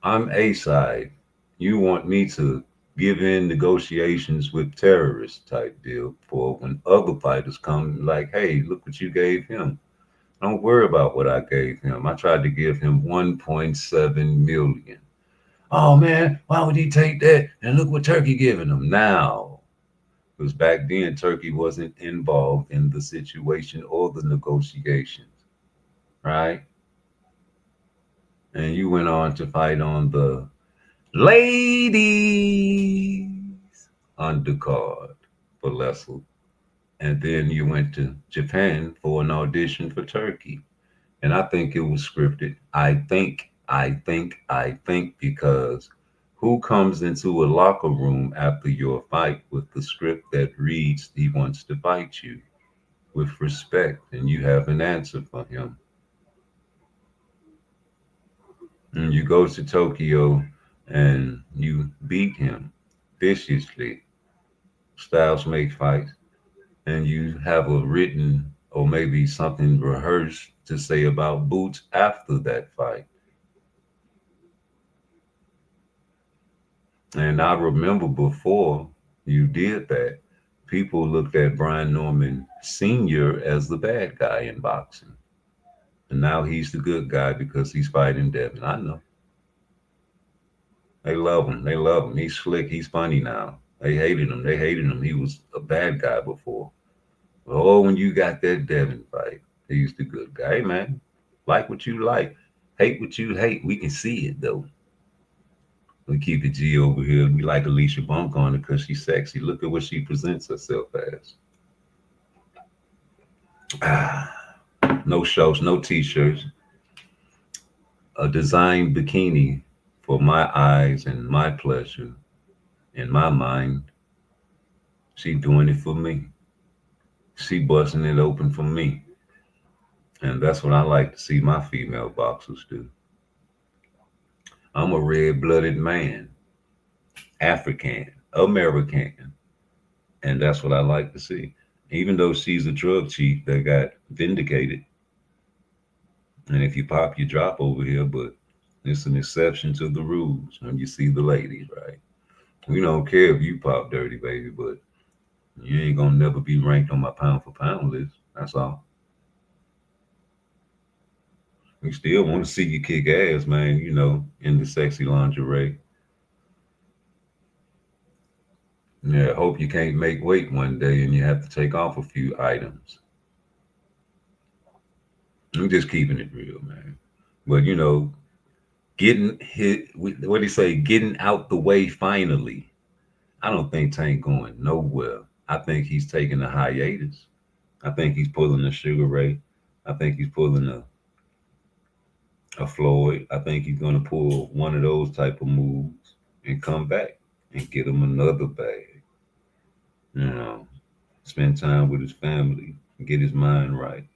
I'm A side. You want me to give in negotiations with terrorists type deal for when other fighters come like, hey, look what you gave him. Don't worry about what I gave him. I tried to give him 1.7 million. Oh man, why would he take that? And look what Turkey giving him now. Because back then, Turkey wasn't involved in the situation or the negotiations, right? And you went on to fight on the ladies undercard for Lessel. And then you went to Japan for an audition for Turkey. And I think it was scripted. I think, because who comes into a locker room after your fight with the script that reads he wants to fight you with respect, and you have an answer for him? And you go to Tokyo and you beat him viciously. Styles make fights, and you have a written or maybe something rehearsed to say about Boots after that fight. And I remember before you did that, people looked at Brian Norman Sr. as the bad guy in boxing. And now he's the good guy because he's fighting Devin. I know. They love him. They love him. He's slick. He's funny now. They hated him. They hated him. He was a bad guy before. But oh, when you got that Devin fight, he's the good guy. Hey, man, like what you like. Hate what you hate. We can see it, though. We keep it G over here. We like Alicia Bunk on it because she's sexy. Look at what she presents herself as. No shorts, no t-shirts. A designed bikini for my eyes and my pleasure. In my mind, she doing it for me. She busting it open for me. And that's what I like to see my female boxers do. I'm a red-blooded man, African, American, and that's what I like to see. Even though she's a drug chief that got vindicated, and if you pop, you drop over here, but it's an exception to the rules when you see the ladies, right? We don't care if you pop dirty, baby, but you ain't gonna never be ranked on my pound for pound list. That's all. We still want to see you kick ass, man, you know, in the sexy lingerie. Yeah, hope you can't make weight one day and you have to take off a few items. I'm just keeping it real, man. But, you know, getting hit, what do you say, getting out the way finally. I don't think Tank going nowhere. I think he's taking a hiatus. I think he's pulling a Sugar Ray. I think he's pulling a Floyd. I think he's going to pull one of those type of moves and come back and get him another bag. You know, spend time with his family, get his mind right.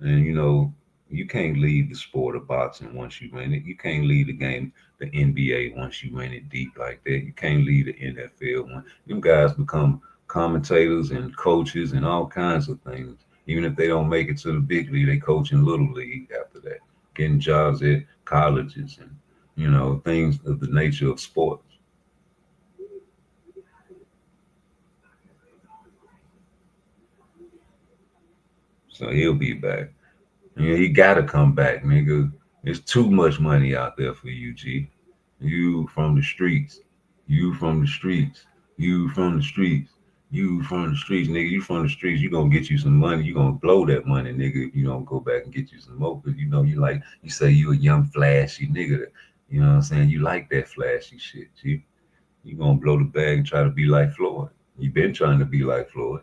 And, you know, you can't leave the sport of boxing once you win it. You can't leave the game, the NBA, once you win it deep like that. You can't leave the NFL. Them guys become commentators and coaches and all kinds of things. Even if they don't make it to the big league, they coach in little league after that, getting jobs at colleges and, you know, things of the nature of sports. So he'll be back. Yeah, he gotta come back, nigga. There's too much money out there for you, G. You from the streets. You from the streets. You from the streets. You from the streets, nigga. You from the streets. You gonna get you some money. You gonna blow that money, nigga. If you don't go back and get you some more, because you know you say you a young flashy nigga. You know what I'm saying? You like that flashy shit, G. You gonna blow the bag and try to be like Floyd. You been trying to be like Floyd.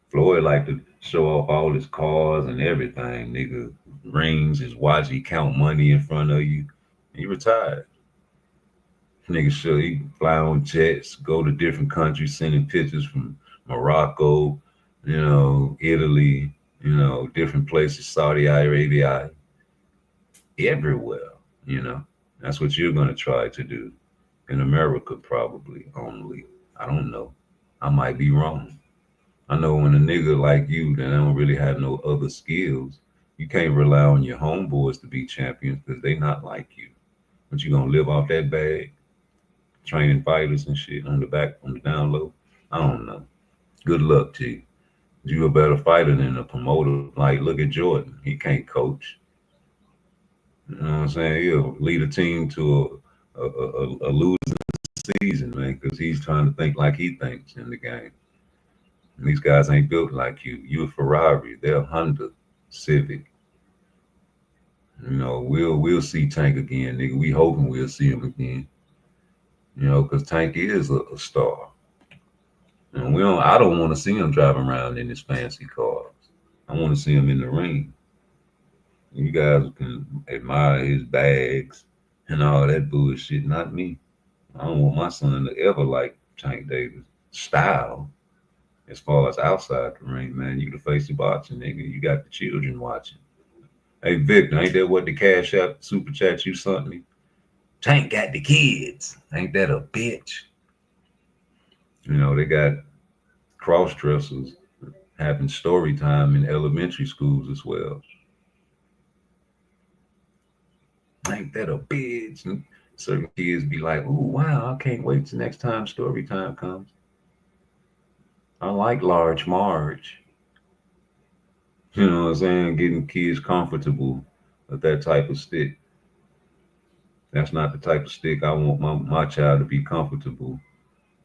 Floyd like to show off all his cars and everything, nigga. Rings, his watch, he count money in front of you. He retired. Nigga sure he fly on jets, go to different countries, sending pictures from Morocco, you know, Italy, you know, different places, Saudi Arabia, everywhere, you know. That's what you're gonna try to do. In America, probably only. I don't know. I might be wrong. I know when a nigga like you that don't really have no other skills, you can't rely on your homeboys to be champions because they not like you. But you gonna live off that bag, training fighters and shit on the down low? I don't know. Good luck to you. You a better fighter than a promoter. Like, look at Jordan. He can't coach. You know what I'm saying? He'll lead a team to a losing season, man, because he's trying to think like he thinks in the game. And these guys ain't built like you. You a Ferrari, they're a Honda Civic. You know, we'll see Tank again, nigga. We hoping we'll see him again. You know, because Tank is a star. And I don't want to see him driving around in his fancy cars. I want to see him in the ring. You guys can admire his bags and all that bullshit, not me. I don't want my son to ever like Tank Davis' style. As far as outside the ring, man, you the face of boxing, nigga. You got the children watching. Hey, Victor, ain't that what the Cash App super chat you sent me? Tank got the kids. Ain't that a bitch? You know, they got cross dressers having story time in elementary schools as well. Ain't that a bitch? And certain kids be like, oh, wow, I can't wait till next time story time comes. I like Large Marge. You know what I'm saying? Getting kids comfortable with that type of stick. That's not the type of stick I want my child to be comfortable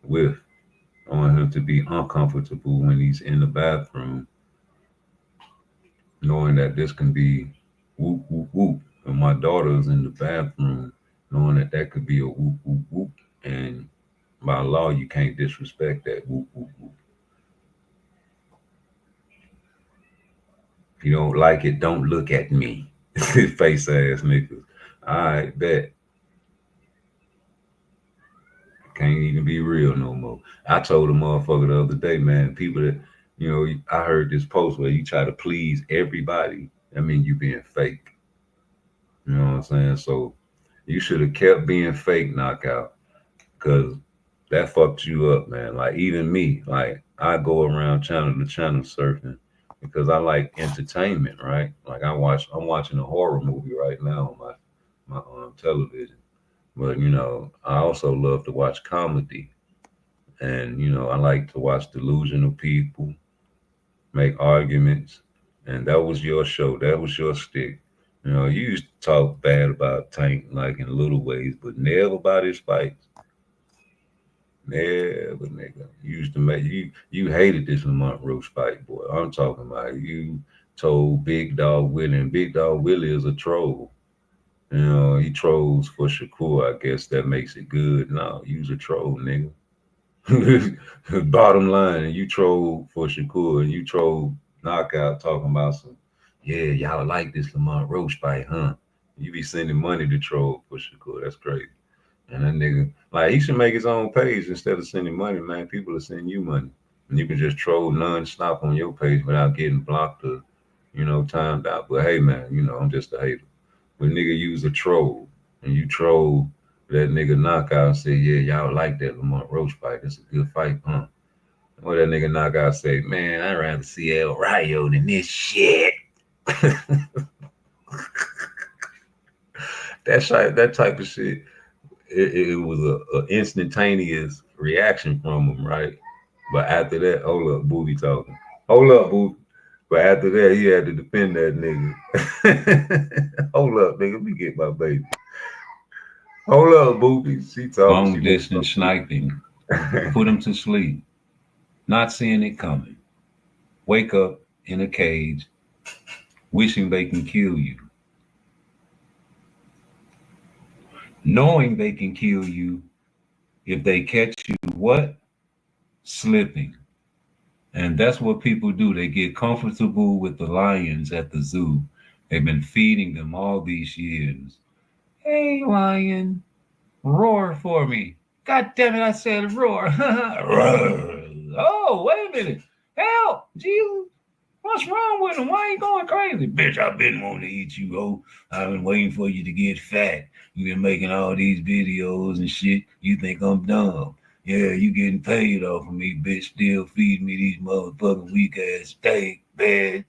with. I want him to be uncomfortable when he's in the bathroom, knowing that this can be whoop, whoop, whoop. And my daughter's in the bathroom, knowing that that could be a whoop, whoop, whoop. And by law, you can't disrespect that whoop, whoop, whoop. If you don't like it, don't look at me. Face ass niggas. All right, bet. Can't even be real no more. I told a motherfucker the other day, man, people that, you know, I heard this post where you try to please everybody. I mean, you being fake. You know what I'm saying? So you should have kept being fake, Knockout, because that fucked you up, man. Like, even me, like, I go around channel to channel surfing because I like entertainment, right? Like, I'm watching a horror movie right now on my television. But, you know, I also love to watch comedy. And, you know, I like to watch delusional people make arguments. And that was your show. That was your stick. You know, you used to talk bad about Tank, like in little ways, but never about his fights. Never, nigga. You used to make, you hated this Lamont Roach fight, boy. I'm talking about you told Big Dog Willie, and Big Dog Willie is a troll. You know, he trolls for Shakur. I guess that makes it good. No, you's a troll, nigga. Bottom line, you troll for Shakur, and you troll Knockout talking about some, yeah, y'all like this Lamont Roach fight, huh? You be sending money to troll for Shakur. That's crazy. And that nigga, like, he should make his own page instead of sending money, man. People are sending you money. And you can just troll non-stop on your page without getting blocked or, you know, timed out. But hey, man, you know, I'm just a hater. When nigga use a troll and you troll that nigga Knockout and say, yeah, y'all like that Lamont Roach fight. It's a good fight, huh? Or that nigga Knockout say, man, I'd rather see El Rayo than this shit. That type of shit, it was a instantaneous reaction from him, right? But after that, hold up, Booby talking. Hold up, Booby. But after that, he had to defend that nigga. Hold up, nigga. Let me get my baby. Hold up, Booby. She talking. Long distance sniping. Put him to sleep. Not seeing it coming. Wake up in a cage, wishing they can kill you. Knowing they can kill you if they catch you, what? Slipping. And that's what people do. They get comfortable with the lions at the zoo. They've been feeding them all these years. Hey, lion, roar for me. God damn it, I said roar. Oh, wait a minute. Help, Jesus. What's wrong with him? Why are you going crazy? Bitch, I've been wanting to eat you, oh. I've been waiting for you to get fat. You've been making all these videos and shit. You think I'm dumb. Yeah, you getting paid off of me, bitch. Still feeding me these motherfucking weak ass steak, bitch.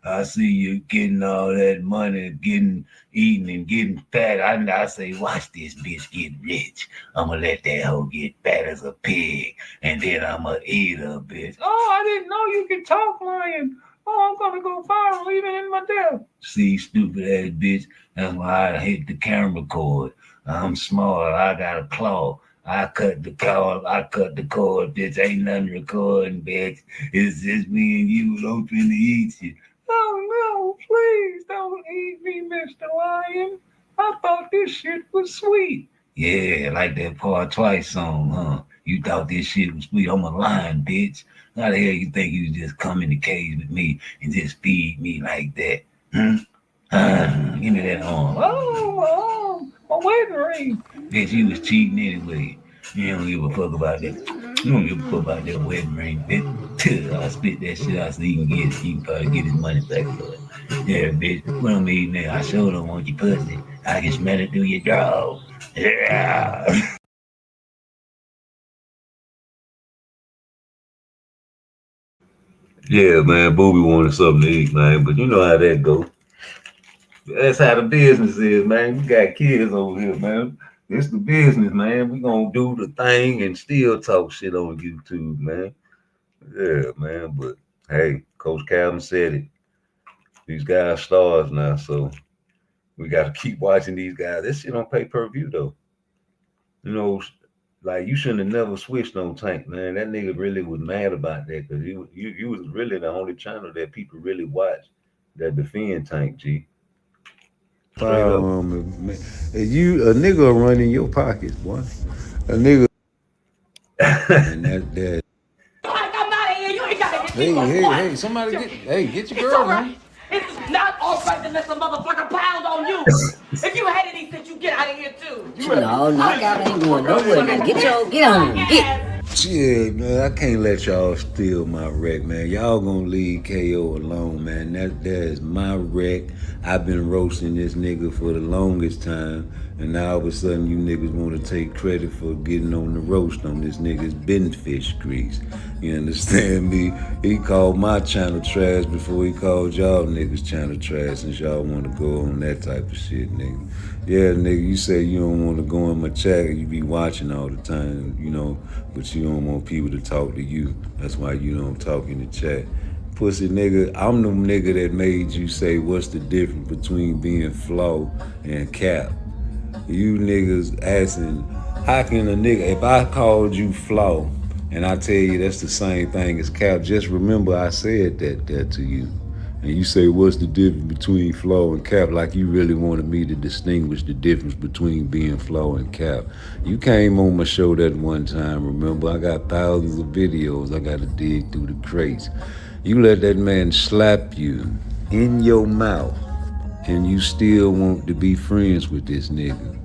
I see you getting all that money, eating and getting fat. I say, watch this bitch get rich. I'm gonna let that hoe get fat as a pig, and then I'm gonna eat her, bitch. Oh, I didn't know you could talk, lion. Oh, I'm gonna go viral even in my death. See, stupid ass bitch. That's why I hit the camera cord. I'm smart. I got a claw. I cut the cord, bitch. Ain't nothing recording, bitch. It's just me and you hoping to eat you. Oh, no, please don't eat me, Mr. Lion. I thought this shit was sweet. Yeah, like that PARTTWICE song, huh? You thought this shit was sweet. I'm a lion, bitch. How the hell you think you just come in the cage with me and just feed me like that? Give me that arm. Oh, my wedding ring. Bitch, you was cheating anyway. You don't give a fuck about that. You don't give a fuck about that wedding ring, bitch. I split that shit out so you can probably get his money back for it. Yeah, bitch. What I mean, nigga, I sure don't want your pussy. I can smell it through your drawers. Yeah. Yeah, man, Booby wanted something to eat, man, but you know how that go. That's how the business is, man. You got kids over here, man. It's the business, man. We gonna do the thing and still talk shit on YouTube, man. Yeah, man, but hey, Coach Calvin said it. These guys stars now, so we gotta keep watching these guys. This shit on pay-per-view though. You know, like you shouldn't have never switched on Tank, man. That nigga really was mad about that because you was really the only channel that people really watch that defend Tank, G. You a nigga will run in your pockets, boy. A nigga. And that. I'm out of here. You ain't gotta get Hey, somebody get your girl, man. It's not all right to let some motherfucker pound on you. If you had any sense, you get out of here too. No, knockout ain't going nowhere. Now get on, get. Shit, man, I can't let y'all steal my wreck, man. Y'all gonna leave KO alone, man. That is my wreck. I've been roasting this nigga for the longest time, and now all of a sudden you niggas want to take credit for getting on the roast on this nigga's bin fish grease. You understand me? He called my channel trash before he called y'all niggas channel trash, since y'all want to go on that type of shit, nigga. Yeah, nigga, you say you don't want to go in my chat and you be watching all the time, you know, but you don't want people to talk to you. That's why you don't talk in the chat. Pussy nigga, I'm the nigga that made you say what's the difference between being Flo and Cap. You niggas asking, how can a nigga, if I called you Flo and I tell you that's the same thing as Cap, just remember I said that to you. And you say, what's the difference between Flo and Cap? Like you really wanted me to distinguish the difference between being Flo and Cap. You came on my show that one time, remember? I got thousands of videos I got to dig through the crates. You let that man slap you in your mouth and you still want to be friends with this nigga.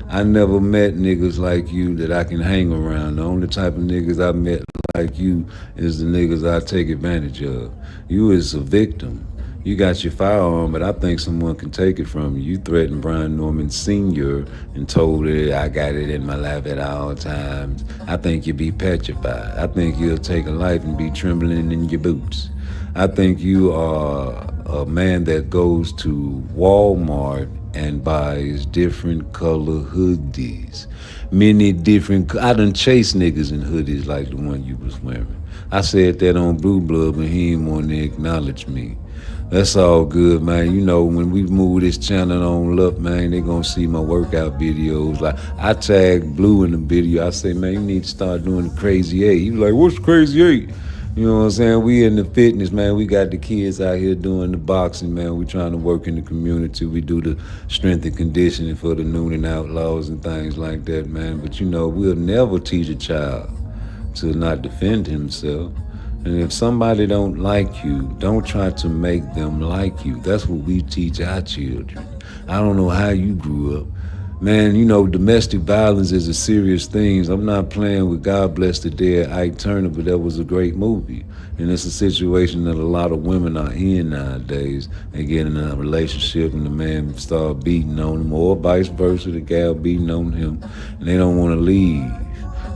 I never met niggas like you that I can hang around. The only type of niggas I met like you is the niggas I take advantage of. You is a victim. You got your firearm, but I think someone can take it from you. You threatened Brian Norman Sr. and told her I got it in my lap at all times. I think you'd be petrified. I think you'll take a life and be trembling in your boots. I think you are a man that goes to Walmart and buys different color hoodies. Many different, I done chased niggas in hoodies like the one you was wearing. I said that on Blue Blood, but he didn't want to acknowledge me. That's all good, man. You know, when we move this channel on up, man, they gonna see my workout videos. Like, I tagged Blue in the video. I say, man, you need to start doing the Crazy 8. He was like, what's Crazy 8? You know what I'm saying? We in the fitness, man. We got the kids out here doing the boxing, man. We trying to work in the community. We do the strength and conditioning for the Noonan Outlaws and things like that, man. But, you know, we'll never teach a child to not defend himself. And if somebody don't like you, don't try to make them like you. That's what we teach our children. I don't know how you grew up. Man, you know, domestic violence is a serious thing. I'm not playing with God Bless the Dead Ike Turner, but that was a great movie. And it's a situation that a lot of women are in nowadays. They get in a relationship and the man start beating on them, or vice versa, the gal beating on him, and they don't want to leave.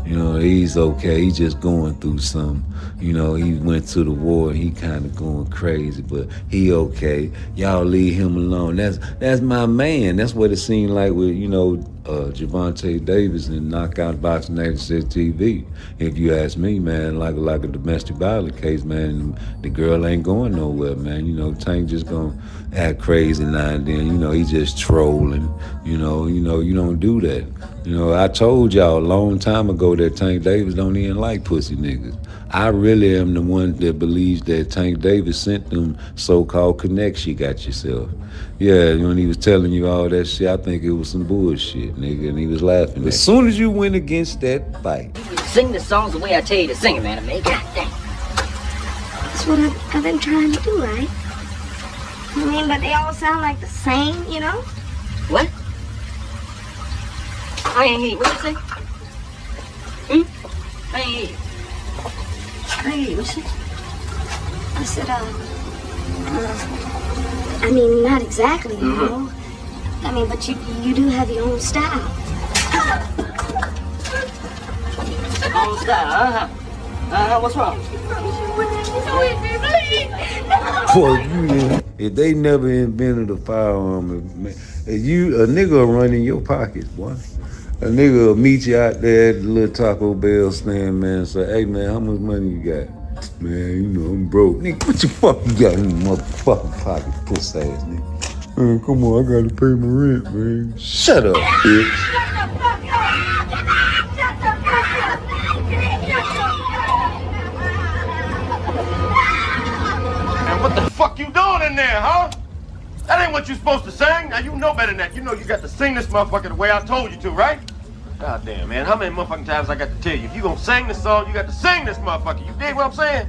You know, he's okay. He's just going through something. You know, he went to the war. He kind of going crazy, but he okay. Y'all leave him alone. That's my man. That's what it seemed like with, you know, Gervonta Davis and Knockout Boxing Access TV. If you ask me, man, like a domestic violence case, man, the girl ain't going nowhere, man. You know, Tank just gonna act crazy now and then. You know, he just trolling. You know, you don't do that. You know, I told y'all a long time ago that Tank Davis don't even like pussy niggas. I really am the one that believes that Tank Davis sent them so-called connects you got yourself. Yeah, when he was telling you all that shit, I think it was some bullshit, nigga, and he was laughing. As soon as you went against that fight. Sing the songs the way I tell you to sing it, man. I mean, goddamn. That's what I've been trying to do, right? I mean, but they all sound like the same, you know? What? I ain't hear you. What you say? I ain't hear you. She, I said, I mean, not exactly, you know. I mean, but you do have your own style. Own style, what's wrong? Boy, if they never invented a firearm, a nigga will run in your pockets, boy. A nigga will meet you out there at the little Taco Bell stand, man, and say, hey, man, how much money you got? Man, you know, I'm broke. Nigga, what the fuck you got in your motherfucking pocket, puss ass nigga? Man, come on, I gotta pay my rent, man. Shut up, bitch. Man, what the fuck you doing in there, huh? That ain't what you supposed to sing. Now, you know better than that. You know you got to sing this motherfucker the way I told you to, right? God damn, man. How many motherfucking times I got to tell you? If you gonna sing this song, you got to sing this motherfucker. You dig what I'm saying?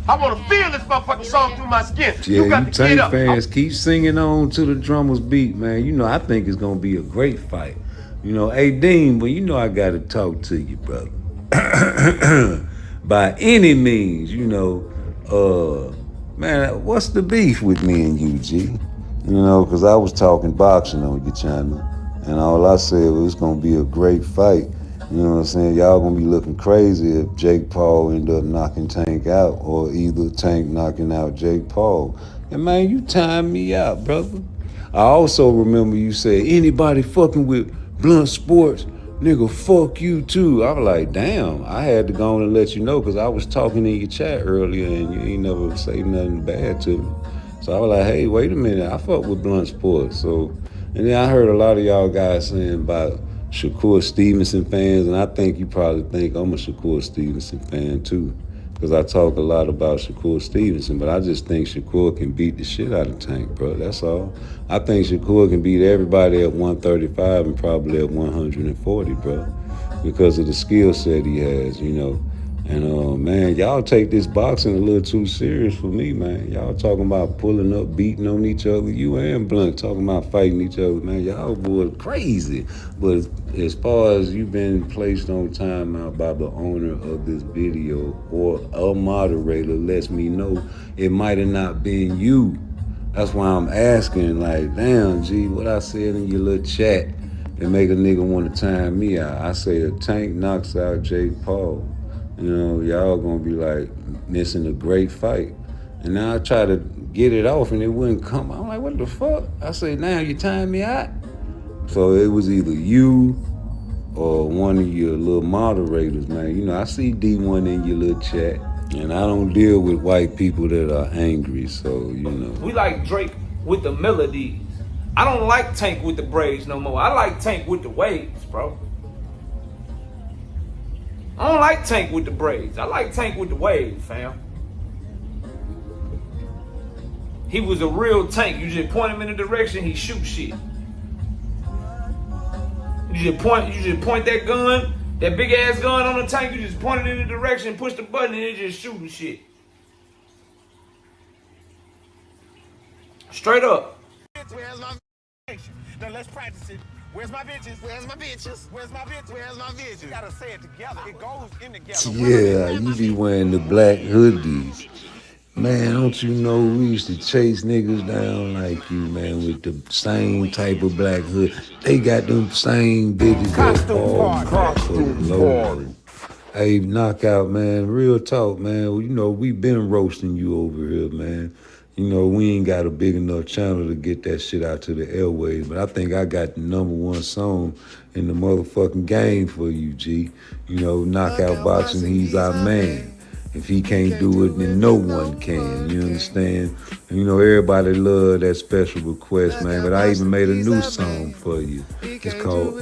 I want to feel this motherfucking song through my skin. Yeah, you got to Tank get up. fans, keep singing on to the drummer's beat, man. You know, I think it's going to be a great fight. You know, hey, Dean, but you know I got to talk to you, brother. By any means, you know, man, what's the beef with me and you, G? You know, because I was talking boxing on your channel, and all I said was it's going to be a great fight. You know what I'm saying? Y'all gonna be looking crazy if Jake Paul end up knocking Tank out, or either Tank knocking out Jake Paul. And man, you timed me out, brother. I also remember you said, anybody fucking with Blunt Sports, nigga, fuck you too. I was like, damn, I had to go on and let you know, because I was talking in your chat earlier and you ain't never say nothing bad to me. So I was like, hey, wait a minute, I fuck with Blunt Sports. So, and then I heard a lot of y'all guys saying about Shakur Stevenson fans, and I think you probably think I'm a Shakur Stevenson fan too, because I talk a lot about Shakur Stevenson, but I just think Shakur can beat the shit out of Tank, bro. That's all. I think Shakur can beat everybody at 135 and probably at 140, bro, because of the skill set he has, you know. And man, y'all take this boxing a little too serious for me, man. Y'all talking about pulling up, beating on each other. You and Blunt talking about fighting each other, man. Y'all boys crazy. But as far as you've been placed on timeout by the owner of this video, or a moderator lets me know it might have not been you. That's why I'm asking, like, damn, G, what I said in your little chat and make a nigga want to time me out. I say a Tank knocks out Jake Paul. You know, y'all gonna be like missing a great fight. And now I try to get it off and it wouldn't come. I'm like, what the fuck? I say, now you time me out? So it was either you or one of your little moderators, man. You know, I see D1 in your little chat, and I don't deal with white people that are angry, so, you know. We like Drake with the melodies. I don't like Tank with the braids no more. I like Tank with the waves, bro. I don't like Tank with the braids. I like Tank with the waves, fam. He was a real Tank. You just point him in a direction, he shoot shit. You just point that gun, that big ass gun on the tank, you just point it in the direction, push the button, and it just shooting shit. Straight up. Where's my vacation? Now let's practice it. Where's my bitches? Where's my bitches? Where's my bitches? Where's my bitches? You gotta say it together. It goes in together. Yeah, you be wearing the black hoodies. Man, don't you know we used to chase niggas down like you, man, with the same type of black hood. They got them same bitches that all for the logo. Hey, Knockout, man, real talk, man. You know, we been roasting you over here, man. You know, we ain't got a big enough channel to get that shit out to the airways, but I think I got the #1 song in the motherfucking game for you, G. You know, Knockout Boxing, he's our man. If he can't do it, then no one can, you understand? You know, everybody love that special request, man, but I even made a new song for you. It's called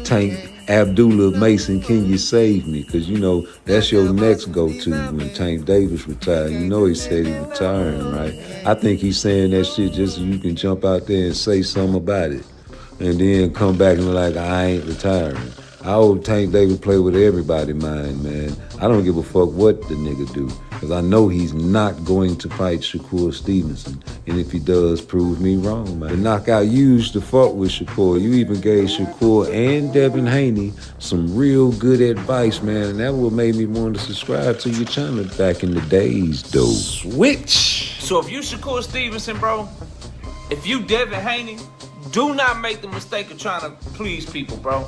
Tank Abdullah Mason, Can You Save Me? Because, you know, that's your next go-to when Tank Davis retired. You know he said he retiring, right? I think he's saying that shit just so you can jump out there and say something about it and then come back and be like, I ain't retiring. I old Tank Davis play with everybody, mind, man. I don't give a fuck what the nigga do. Because I know he's not going to fight Shakur Stevenson. And if he does, prove me wrong, man. The knockout you used to fuck with Shakur. You even gave Shakur and Devin Haney some real good advice, man. And that what made me want to subscribe to your channel back in the days, though. Switch! So if you Shakur Stevenson, bro, if you Devin Haney, do not make the mistake of trying to please people, bro.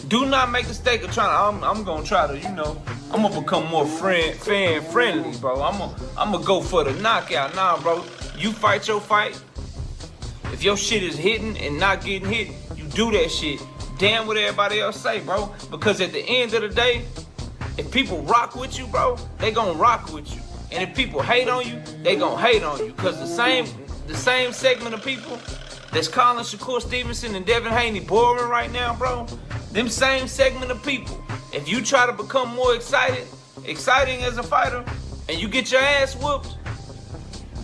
Do not make the mistake of trying to, I'm going to try to, you know, I'm going to become more fan friendly, bro. I'm going to go for the knockout. Nah, bro. You fight your fight. If your shit is hitting and not getting hit, you do that shit. Damn what everybody else say, bro. Because at the end of the day, if people rock with you, bro, they going to rock with you. And if people hate on you, they going to hate on you. Because the same segment of people that's calling Shakur Stevenson and Devin Haney boring right now, bro, them same segment of people, if you try to become more exciting as a fighter, and you get your ass whooped,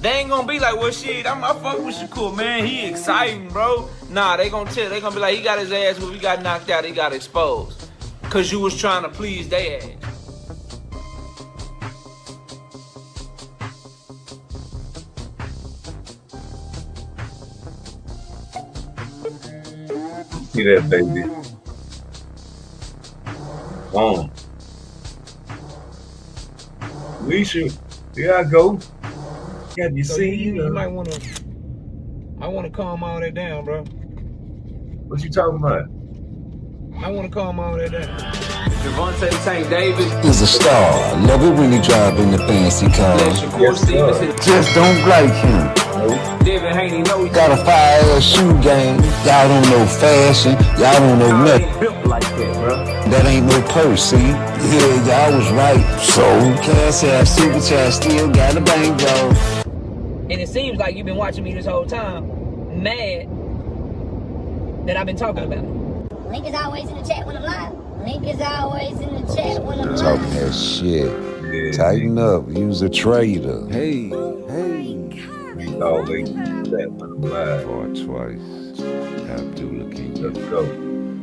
they ain't gonna be like, well, shit, I fuck with Shakur, man, he exciting, bro. Nah, they gonna be like, he got his ass whooped, he got knocked out, he got exposed. Cause you was trying to please their ass. See that, baby? Alicia, here I go. Have you seen? You might want to. I want to calm all that down, bro. What you talking about? I want to calm all that down. Gervonta Tank Davis He's a star. Love it when he drive in the fancy car. Shakur Stevenson. Just don't like him. Devin Haney know he Got a fire-ass shoe game. Y'all don't know fashion. Y'all don't know nothing. built like that, bro. That ain't no purse, see? Yeah, y'all was right. So, cash app, super chat, still got a bankroll. And it seems like you've been watching me this whole time, mad that I've been talking about it. Link is always in the chat when I'm live. Link is always in the chat when I'm live. Talking that shit. Tighten up. Use a trader. Hey. He's always that when I'm live. PARTTWICE. Abdullah King. Let's go.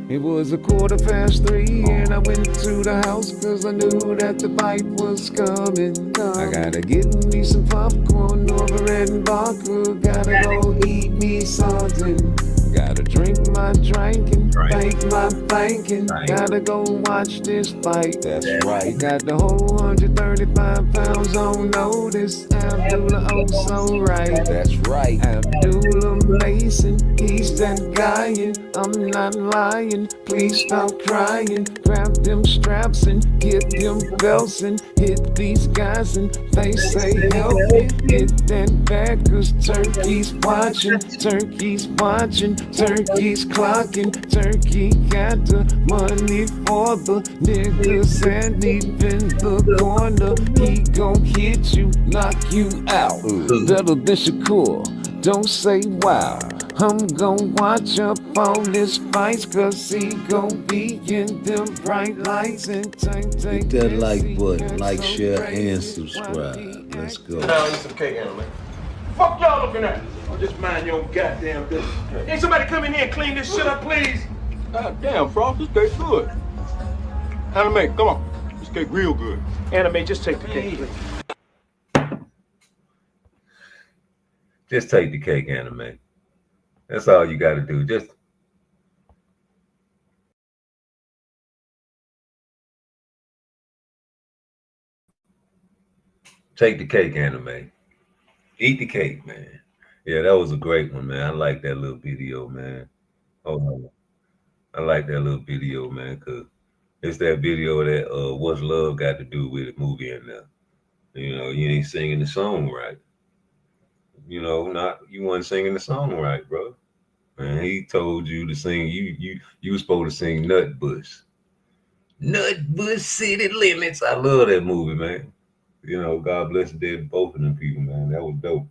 It was 3:15 and I went to the house cause I knew that the fight was coming. I gotta get me some popcorn over at vodka. Gotta go eat me something. Gotta drink my drinking, bank my banking. Gotta go watch this fight. That's right. Got the whole 135 pounds on notice. Abdullah, oh so right. That's right. Abdullah Mason, he's that guy and I'm not lying. Please stop crying. Grab them straps and get them belts and hit these guys and they say help me. Hit that back cause turkey's watching. Turkey's watching. Turkey's clocking, turkey got the money for the niggas and deep in the corner. He gon' hit you, knock you out. Better than Shakur, don't say wow. I'm gon' watch up all this fights cause he gon' be in them bright lights and Hit that like button, like, share, and subscribe. Let's go. Now eat some cake, man. Fuck y'all looking at? Oh, just mind your own goddamn business. Ain't somebody come in here and clean this shit up, please? God damn, Frost, this cake good. Anime, come on. This cake real good. Anime, just take the cake, please. Just take the cake, Anime. That's all you gotta do. Just take the cake, Anime. Eat the cake, man. Yeah, that was a great one, man. I like that little video, man. Oh, I like that little video, man, because it's that video that What's Love got to do with the movie in there. You know, you ain't singing the song right. You know, you wasn't singing the song right, bro. And he told you to sing, you was supposed to sing Nutbush. Nutbush City Limits. I love that movie, man. You know, God bless the dead both of them people, man. That was dope.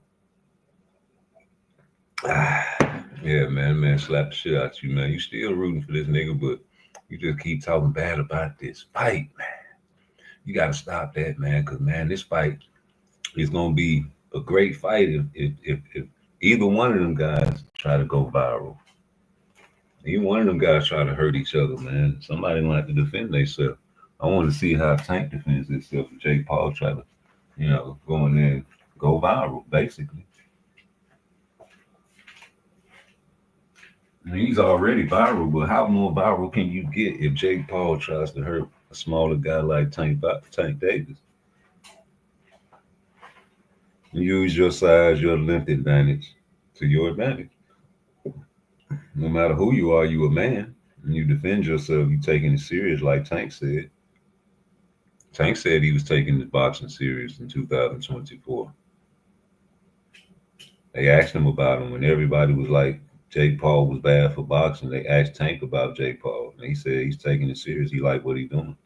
Yeah, man, slap the shit out you, man. You still rooting for this nigga, but you just keep talking bad about this fight, man. You gotta stop that, man, because, man, this fight is gonna be a great fight if either one of them guys try to go viral. Either one of them guys try to hurt each other, man. Somebody gonna have to defend themselves. I want to see how Tank defends himself if Jake Paul try to, You know, go in there and go viral, basically. And he's already viral, but how more viral can you get if Jake Paul tries to hurt a smaller guy like Tank Davis? Use your size, your length advantage to your advantage. No matter who you are, you a man. And you defend yourself, you taking it serious like Tank said. Tank said he was taking his boxing serious in 2024. They asked him about him when everybody was like, Jake Paul was bad for boxing. They asked Tank about Jake Paul, and he said he's taking it serious. He liked what he's doing.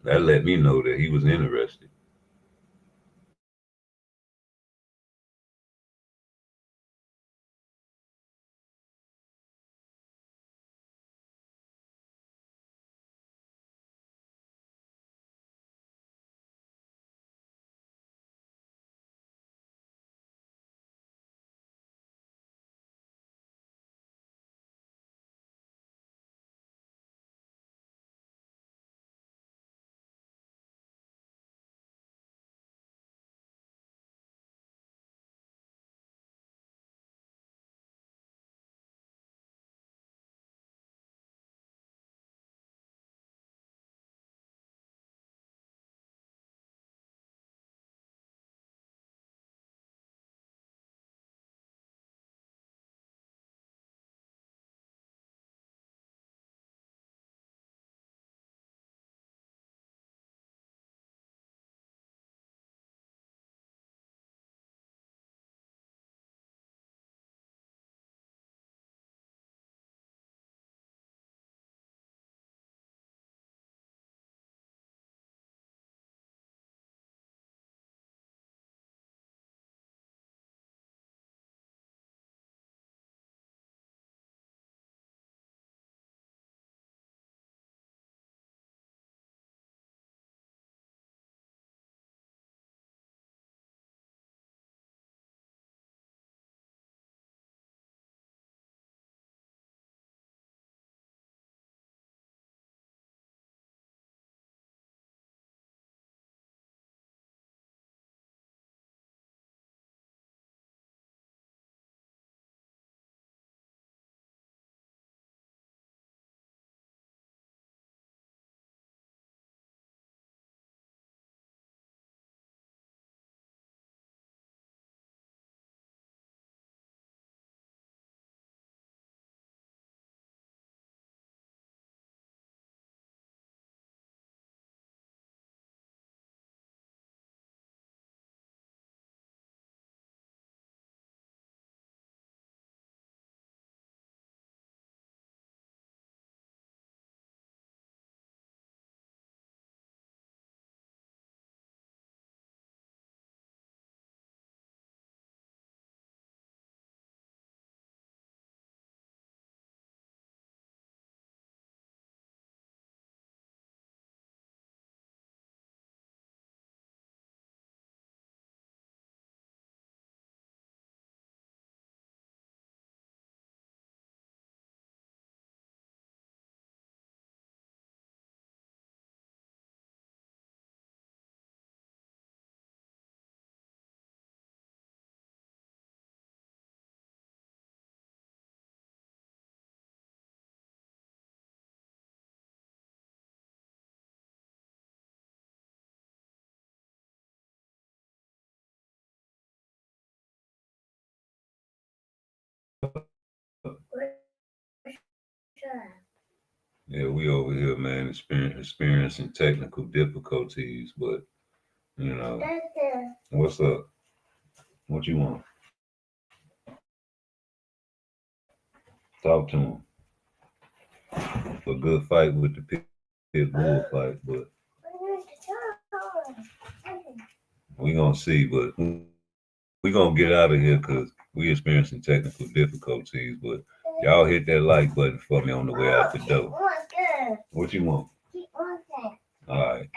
That let me know that he was interested. Yeah, we over here, man, experiencing technical difficulties, but you know, what's up? What you want? Talk to him. A good fight with the pit bull fight, but we gonna see. But we gonna get out of here because we experiencing technical difficulties. But y'all hit that like button for me on the way out the door. What you want? All right.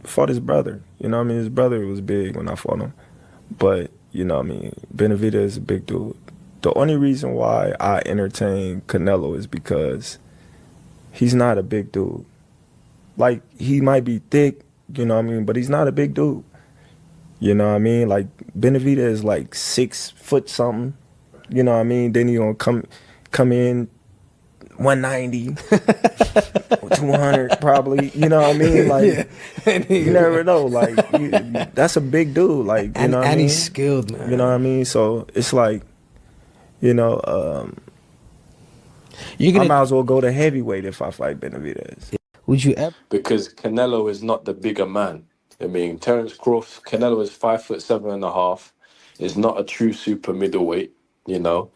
Fought his brother. You know what I mean? His brother was big when I fought him. But, you know what I mean? Benavidez is a big dude. The only reason why I entertain Canelo is because he's not a big dude. Like, he might be thick, you know what I mean? But he's not a big dude. You know what I mean? Like Benavidez is like 6 foot something. You know what I mean? Then you gonna come in 190, 200 probably. You know what I mean? Like you never know. Like that's a big dude. Like you know what I mean? And he's skilled, man. You know what I mean? So it's like, you know, I might as well go to heavyweight if I fight Benavidez. Would you ever? Because Canelo is not the bigger man. I mean, Terence Crawford, Canelo is 5'7.5". Is not a true super middleweight, you know.